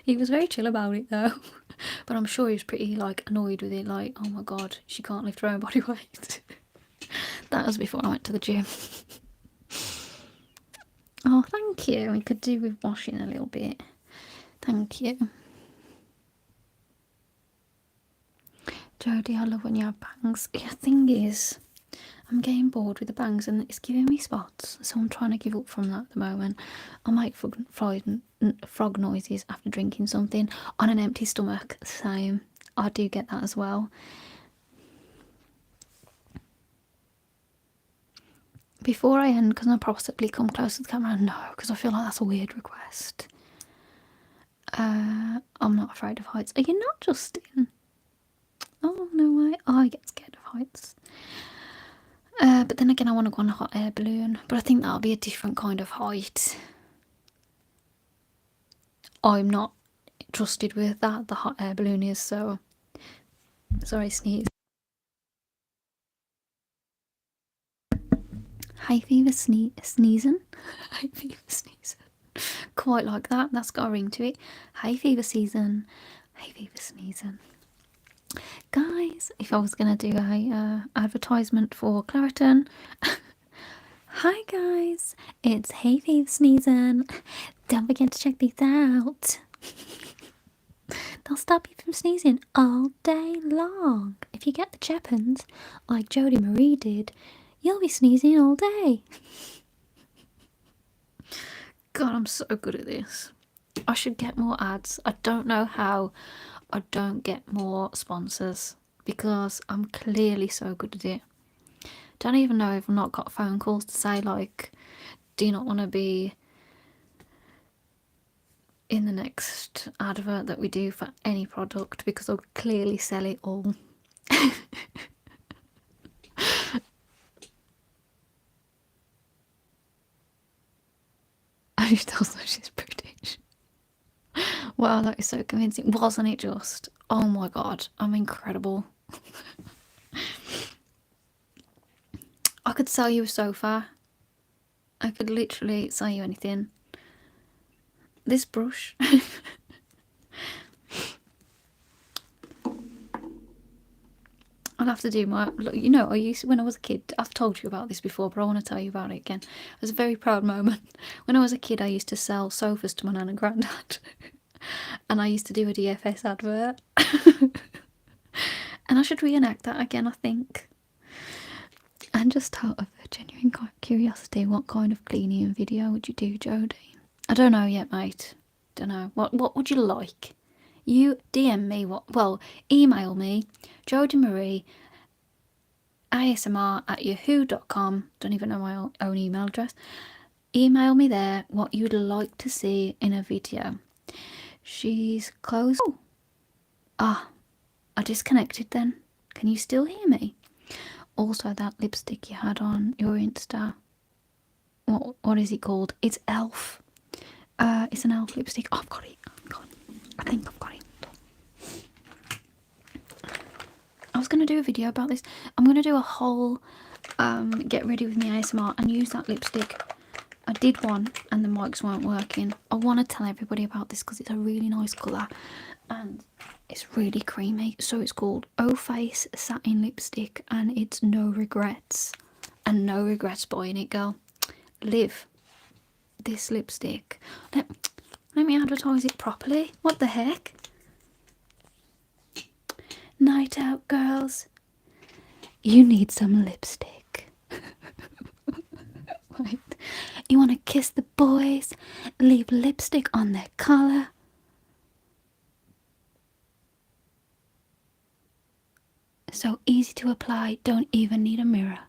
He was very chill about it though. But I'm sure he was pretty, like, annoyed with it. Like, oh my god, she can't lift her own body weight. That was before I went to the gym. Oh, thank you. We could do with washing a little bit. Thank you. Jodie, I love when you have bangs. The thing is, I'm getting bored with the bangs and it's giving me spots, so I'm trying to give up from that at the moment. I make frog noises after drinking something on an empty stomach. Same. I do get that as well. Before I end, can I possibly come close to the camera? No, because I feel like that's a weird request. I'm not afraid of heights. Are you not, Justin? Oh, no way. Oh, I get scared of heights. But then again, I want to go on a hot air balloon. But I think that'll be a different kind of height. I'm not trusted with that. The hot air balloon is, so... Sorry, sneeze. Hay fever sneezing. Hay fever sneezing. Quite like that. That's got a ring to it. Hay fever season. Hay fever sneezing. Guys, if I was going to do a advertisement for Claritin. Hi guys, it's hay fever sneezing. Don't forget to check these out. They'll stop you from sneezing all day long. If you get the Chepins, like Jodie Marie did, you'll be sneezing all day. God, I'm so good at this. I should get more ads. I don't know how I don't get more sponsors because I'm clearly so good at it. Don't even know if I've not got phone calls to say, like, do you not want to be in the next advert that we do for any product, because I'll clearly sell it all. I just also she's British. Wow, that is so convincing. Wasn't it just? Oh my god, I'm incredible. I could sell you a sofa. I could literally sell you anything. This brush. I'll have to do my, you know, I used, when I was a kid, I've told you about this before, but I want to tell you about it again. It was a very proud moment. When I was a kid, I used to sell sofas to my nan and granddad. And I used to do a DFS advert. And I should reenact that again, I think. And just out of a genuine curiosity, what kind of cleaning video would you do, Jodie? I don't know yet, mate. Don't know. What would you like? You DM me, email me, Jodie Marie, ASMR@yahoo.com. Don't even know my own email address. Email me there what you'd like to see in a video. She's closed. Oh. I disconnected then. Can you still hear me? Also, that lipstick you had on your Insta. What is it called? It's Elf. It's an Elf lipstick. Oh, I've got it. I think I've got it. I was going to do a video about this. I'm going to do a whole get ready with me ASMR and use that lipstick. I did one and the mics weren't working. I want to tell everybody about this because it's a really nice colour and it's really creamy. So it's called O Face Satin Lipstick and it's no regrets. And no regrets buying it, girl. Live this lipstick. Let me advertise it properly. What the heck? Night out, girls. You need some lipstick. Right. You want to kiss the boys, leave lipstick on their collar. So easy to apply, don't even need a mirror.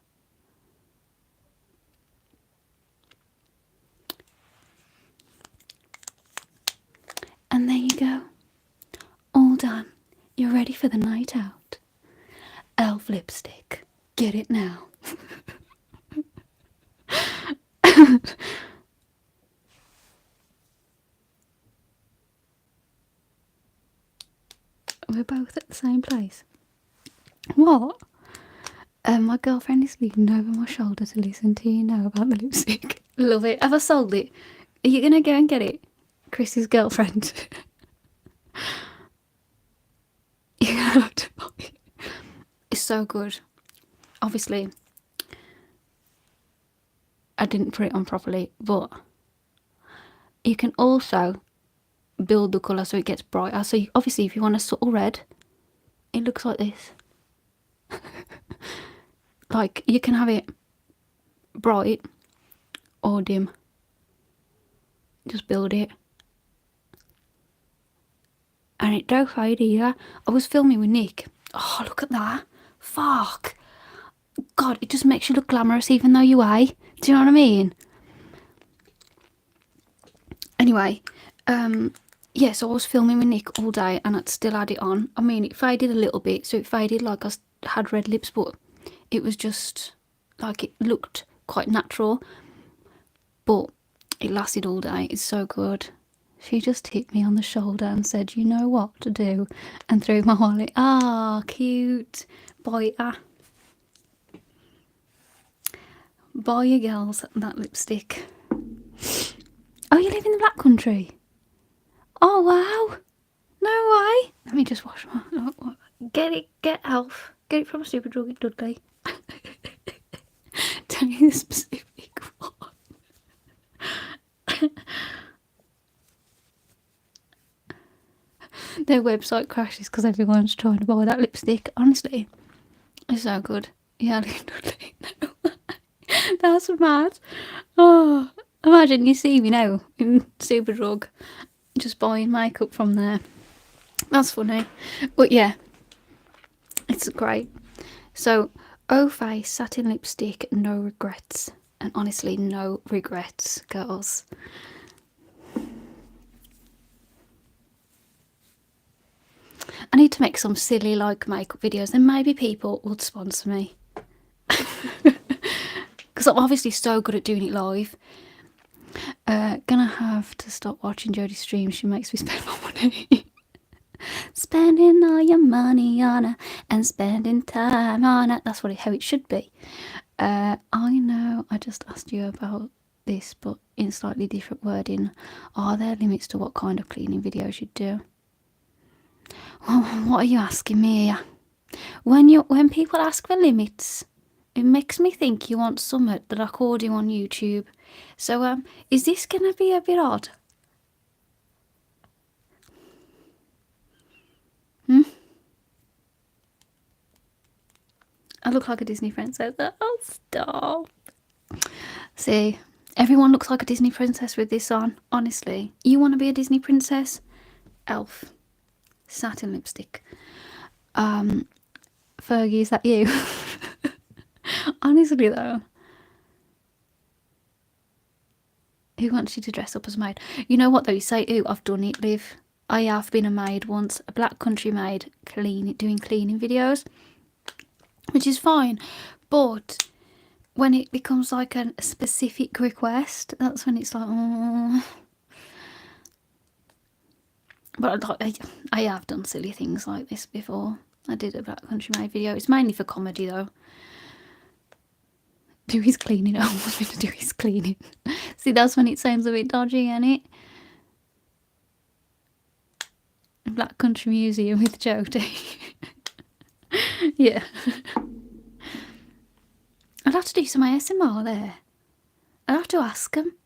And there you go. All done. You're ready for the night out. Elf lipstick. Get it now. We're both at the same place. What? My girlfriend is leaning over my shoulder to listen to you now about the lipstick. Love it. Have I sold it? Are you going to go and get it? Chris's girlfriend. You're going to have to buy it. It's so good. Obviously, I didn't put it on properly, but you can also build the colour so it gets brighter. So obviously if you want a subtle red, it looks like this. Like, you can have it bright or dim. Just build it. And it don't fade either. I was filming with Nick. Oh, look at that. Fuck. God, it just makes you look glamorous even though you weigh. Do you know what I mean? Anyway, yeah, so I was filming with Nick all day and I'd still had it on. I mean, it faded a little bit, so it faded like I had red lips, but it was just like it looked quite natural. But it lasted all day. It's so good. She just hit me on the shoulder and said, "You know what to do," and threw my wallet. Ah, cute. Biter. Buy your girls that lipstick. Oh, you live in the Black Country? Oh, wow. No way. Let me just wash my... Get it, get Elf. Get it from a Superdrug at Dudley. Tell me the specific one. Their website crashes because everyone's trying to buy that lipstick. Honestly, it's so good. Yeah, Dudley. No. That's mad. Oh, imagine you see me now in Superdrug just buying makeup from there. That's funny. But yeah, it's great. So, O-Face satin lipstick, no regrets. And honestly, no regrets, girls. I need to make some silly like makeup videos, and maybe people would sponsor me. Because I'm obviously so good at doing it live. Gonna have to stop watching Jodie's stream. She makes me spend my money. Spending all your money on her and spending time on it. That's how it should be. I know I just asked you about this, but in slightly different wording. Are there limits to what kind of cleaning videos you do? Well, what are you asking me here? When people ask for limits, it makes me think you want something that I call you on YouTube. So, is this gonna be a bit odd? I look like a Disney princess. Oh, stop. See, everyone looks like a Disney princess with this on. Honestly, you want to be a Disney princess? Elf. Satin lipstick. Fergie, is that you? Honestly though, who wants you to dress up as a maid? You know what though, you say, ooh, I've done it, Liv. I have been a maid once, a Black Country maid, doing cleaning videos, which is fine, but when it becomes like a specific request, that's when it's like, oh. But I have done silly things like this before. I did a Black Country maid video. It's mainly for comedy though. Do his cleaning. I want me to do his cleaning. See, that's when it sounds a bit dodgy, innit? Black Country Museum with Jodie. Yeah. I'd have to do some ASMR there. I'd have to ask them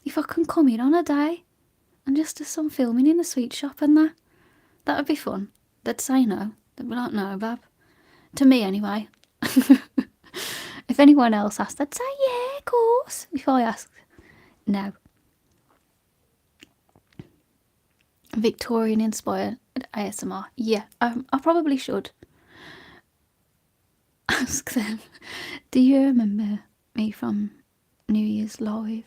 if I can come in on a day and just do some filming in a sweet shop and that. That would be fun. They'd say no. They'd be like, no, Bab. To me, anyway. If anyone else asked, I'd say, yeah, of course. If I asked, no. Victorian inspired ASMR. Yeah, I probably should. Ask them, do you remember me from New Year's Live?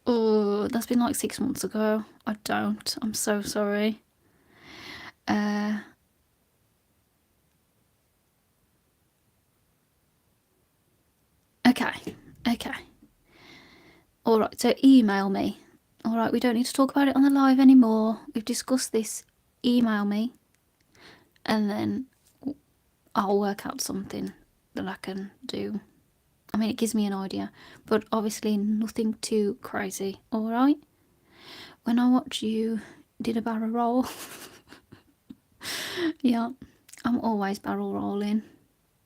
Oh, that's been like 6 months ago. I don't. I'm so sorry. Okay. Alright, so email me. Alright, we don't need to talk about it on the live anymore. We've discussed this. Email me. And then I'll work out something that I can do. I mean, it gives me an idea. But obviously nothing too crazy. Alright? When I watch you did a barrel roll. Yeah, I'm always barrel rolling.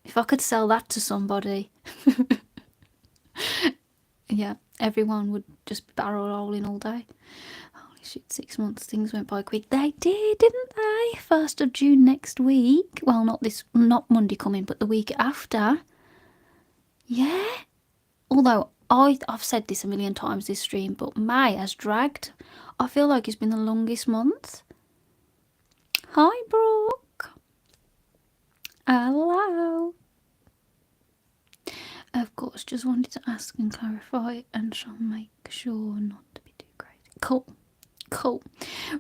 If I could sell that to somebody. Yeah, everyone would just barrel rolling all day. Holy Shit, 6 months, things went by quick. They did, didn't they? 1st of June next week. Well, not Monday coming, but the week after. Yeah. Although I've said this a million times this stream, but May has dragged. I feel like it's been the longest month. Hi, Brooke. Hello. Of course, just wanted to ask and clarify, and shall make sure not to be too crazy. Cool.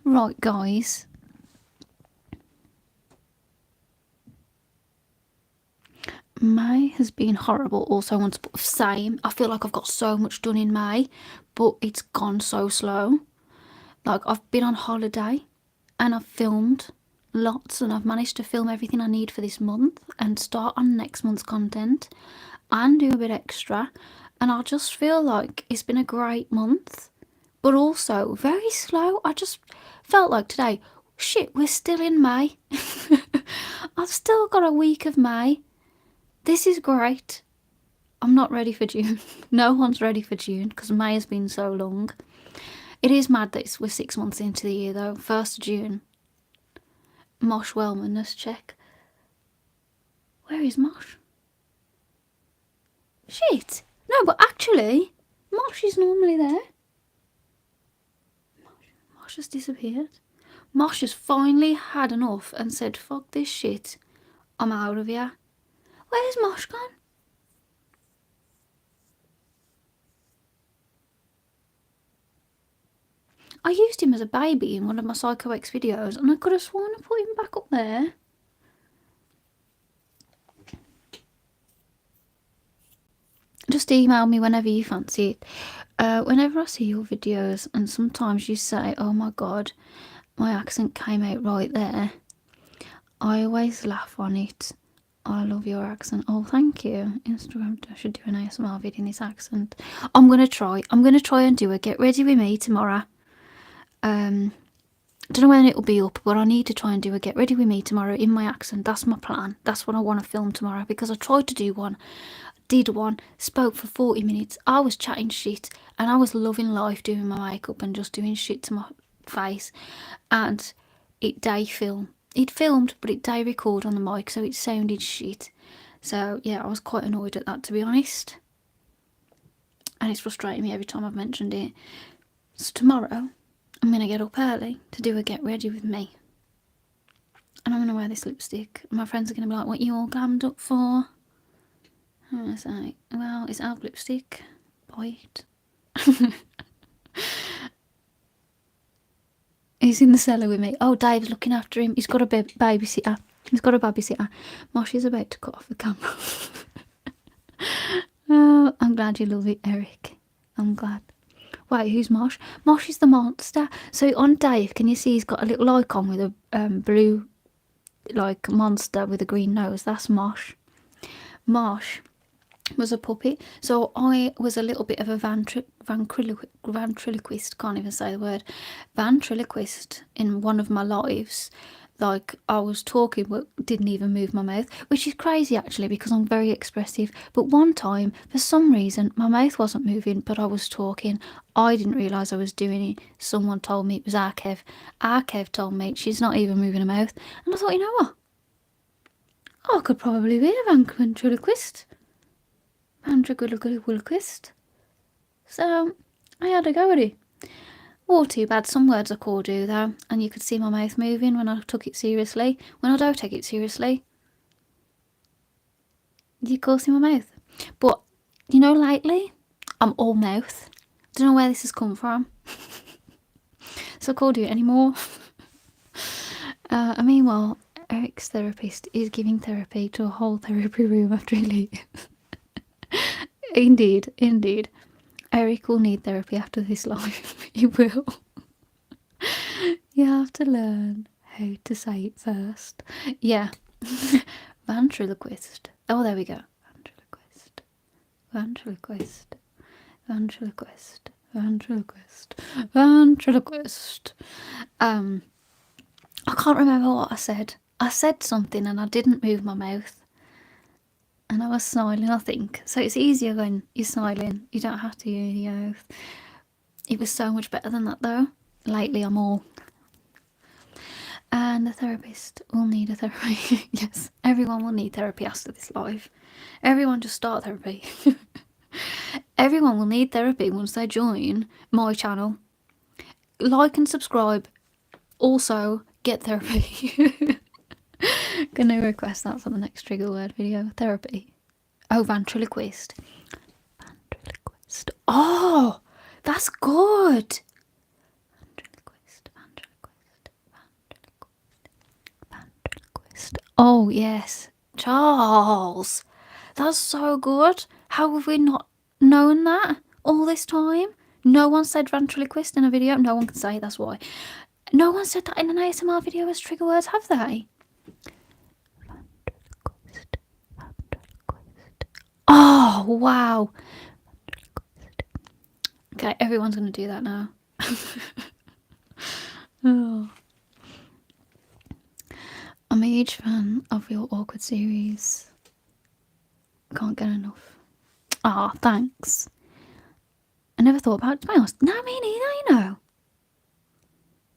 Right, guys. May has been horrible. Also, want to put same. I feel like I've got so much done in May, but it's gone so slow. Like, I've been on holiday and I've filmed lots, and I've managed to film everything I need for this month and start on next month's content and do a bit extra. And I just feel like it's been a great month, but also very slow. I just felt like today, shit, we're still in May. I've still got a week of May. This is great. I'm not ready for June. No one's ready for June because May has been so long. It is mad that we're 6 months into the year though. 1st of June. Mosh Wellman, let's check. Where is Mosh? Shit. No, but actually, Mosh is normally there. Mosh has disappeared. Mosh has finally had enough and said, fuck this shit. I'm out of here. Where's Mosh gone? I used him as a baby in one of my Psycho X videos, and I could have sworn I put him back up there. Just email me whenever you fancy it. Whenever I see your videos, and sometimes you say, oh my god, my accent came out right there, I always laugh on it. I love your accent. Oh, thank you. Instagram, I should do an ASMR video in this accent. I'm going to try and do a get ready with me tomorrow. I don't know when it'll be up, but I need to try and do a get ready with me tomorrow in my accent. That's my plan. That's what I want to film tomorrow, because I tried to do one, did one, spoke for 40 minutes. I was chatting shit and I was loving life, doing my makeup and just doing shit to my face, and it filmed, but it day record on the mic, so it sounded shit. So yeah, I was quite annoyed at that, to be honest, and it's frustrating me every time I've mentioned it. So tomorrow I'm going to get up early to do a get ready with me, and I'm going to wear this lipstick. My friends are going to be like, what are you all glammed up for? I'm going to say, well, it's elf lipstick. Buy it. He's in the cellar with me. Oh, Dave's looking after him. He's got a babysitter. Mosh is about to cut off the camera. Oh, I'm glad you love it, Eric. I'm glad. Wait, who's Mosh? Mosh is the monster. So on Dave, can you see he's got a little icon with a blue, like, monster with a green nose? That's Mosh. Mosh was a puppet. So I was a little bit of a ventriloquist, can't even say the word, ventriloquist in one of my lives. Like, I was talking but didn't even move my mouth, which is crazy actually, because I'm very expressive. But one time, for some reason, my mouth wasn't moving, but I was talking. I didn't realise I was doing it. Someone told me, it was Arkev. Arkev told me she's not even moving her mouth. And I thought, you know what? I could probably be a ventriloquist. Ventriloquist. So I had a go at it. Oh, too bad. Some words I call do though, and you could see my mouth moving when I took it seriously. When I don't take it seriously, you can't see my mouth. But you know, lately I'm all mouth. Don't know where this has come from. So I can't do it anymore. I mean, well, Eric's therapist is giving therapy to a whole therapy room after he leaves. Indeed. Eric will need therapy after this life. He will. You have to learn how to say it first. Yeah. Ventriloquist. Oh, there we go. Ventriloquist. I can't remember what I said. I said something and I didn't move my mouth. And I was smiling, I think. So it's easier when you're smiling. You don't have to use your mouth. It was so much better than that, though. lately I'm all. And the therapist will need a therapy. Yes, everyone will need therapy after this live. Everyone just start therapy. Everyone will need therapy once they join my channel. Like and subscribe. Also, get therapy. Gonna request that for the next trigger word video. Therapy. Oh, ventriloquist. Ventriloquist. Oh, that's good. Ventriloquist. Ventriloquist. Ventriloquist. Ventriloquist. Oh, yes. Charles. That's so good. How have we not known that all this time? No one said ventriloquist in a video. No one can say, that's why. No one said that in an ASMR video as trigger words, have they? Ventriloquist. Ventriloquist. Oh, wow. Okay, everyone's going to do that now. Oh. I'm a huge fan of your awkward series. Can't get enough. Ah, oh, thanks. I never thought about it. To be honest, no, me neither, you know.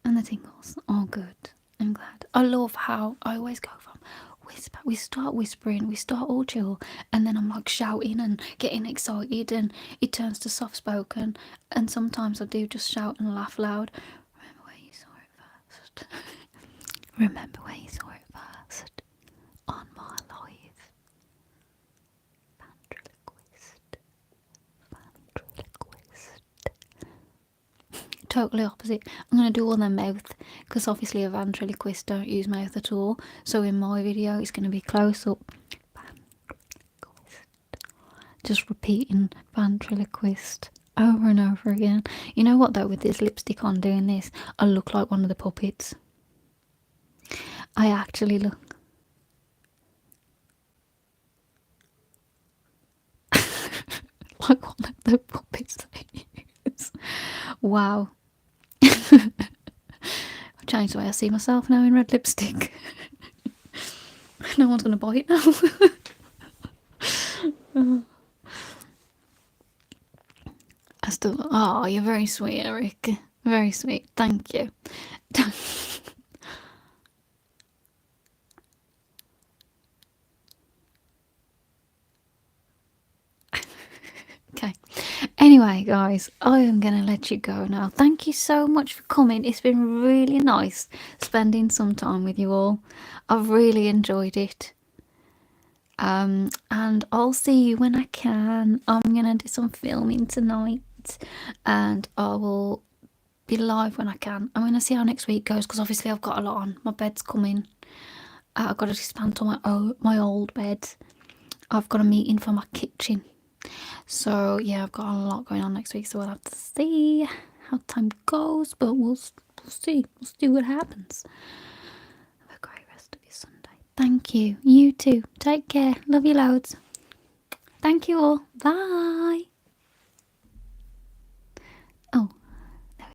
And the tingles. Oh, good. I'm glad. I love how I always go from whisper. We start whispering, we start all chill, and then I'm like shouting and getting excited, and it turns to soft spoken. And sometimes I do just shout and laugh loud. Remember where you saw it first. Remember where you saw it first. On my life. Ventriloquist. Ventriloquist. Totally opposite. I'm going to do all their mouth, because obviously a ventriloquist don't use mouth at all. So in my video it's going to be close up. Ventriloquist. Just repeating ventriloquist over and over again. You know what though, with this lipstick on doing this, I look like one of the puppets. I actually look like one of the puppets they use. Wow. I've changed the way I see myself now in red lipstick. No one's going to buy it now. I still. Oh, you're very sweet, Eric. Very sweet. Thank you. Okay. Anyway, guys, I am going to let you go now. Thank you so much for coming. It's been really nice spending some time with you all. I've really enjoyed it. And I'll see you when I can. I'm going to do some filming tonight, and I will be live when I can. I'm going to see how next week goes, because obviously I've got a lot on. My bed's coming. I've got to dismantle my old bed. I've got a meeting for my kitchen. So yeah, I've got a lot going on next week, so we'll have to see how time goes, but we'll see. We'll see what happens. Have a great rest of your Sunday. Thank you. You too. Take care. Love you loads. Thank you all. Bye.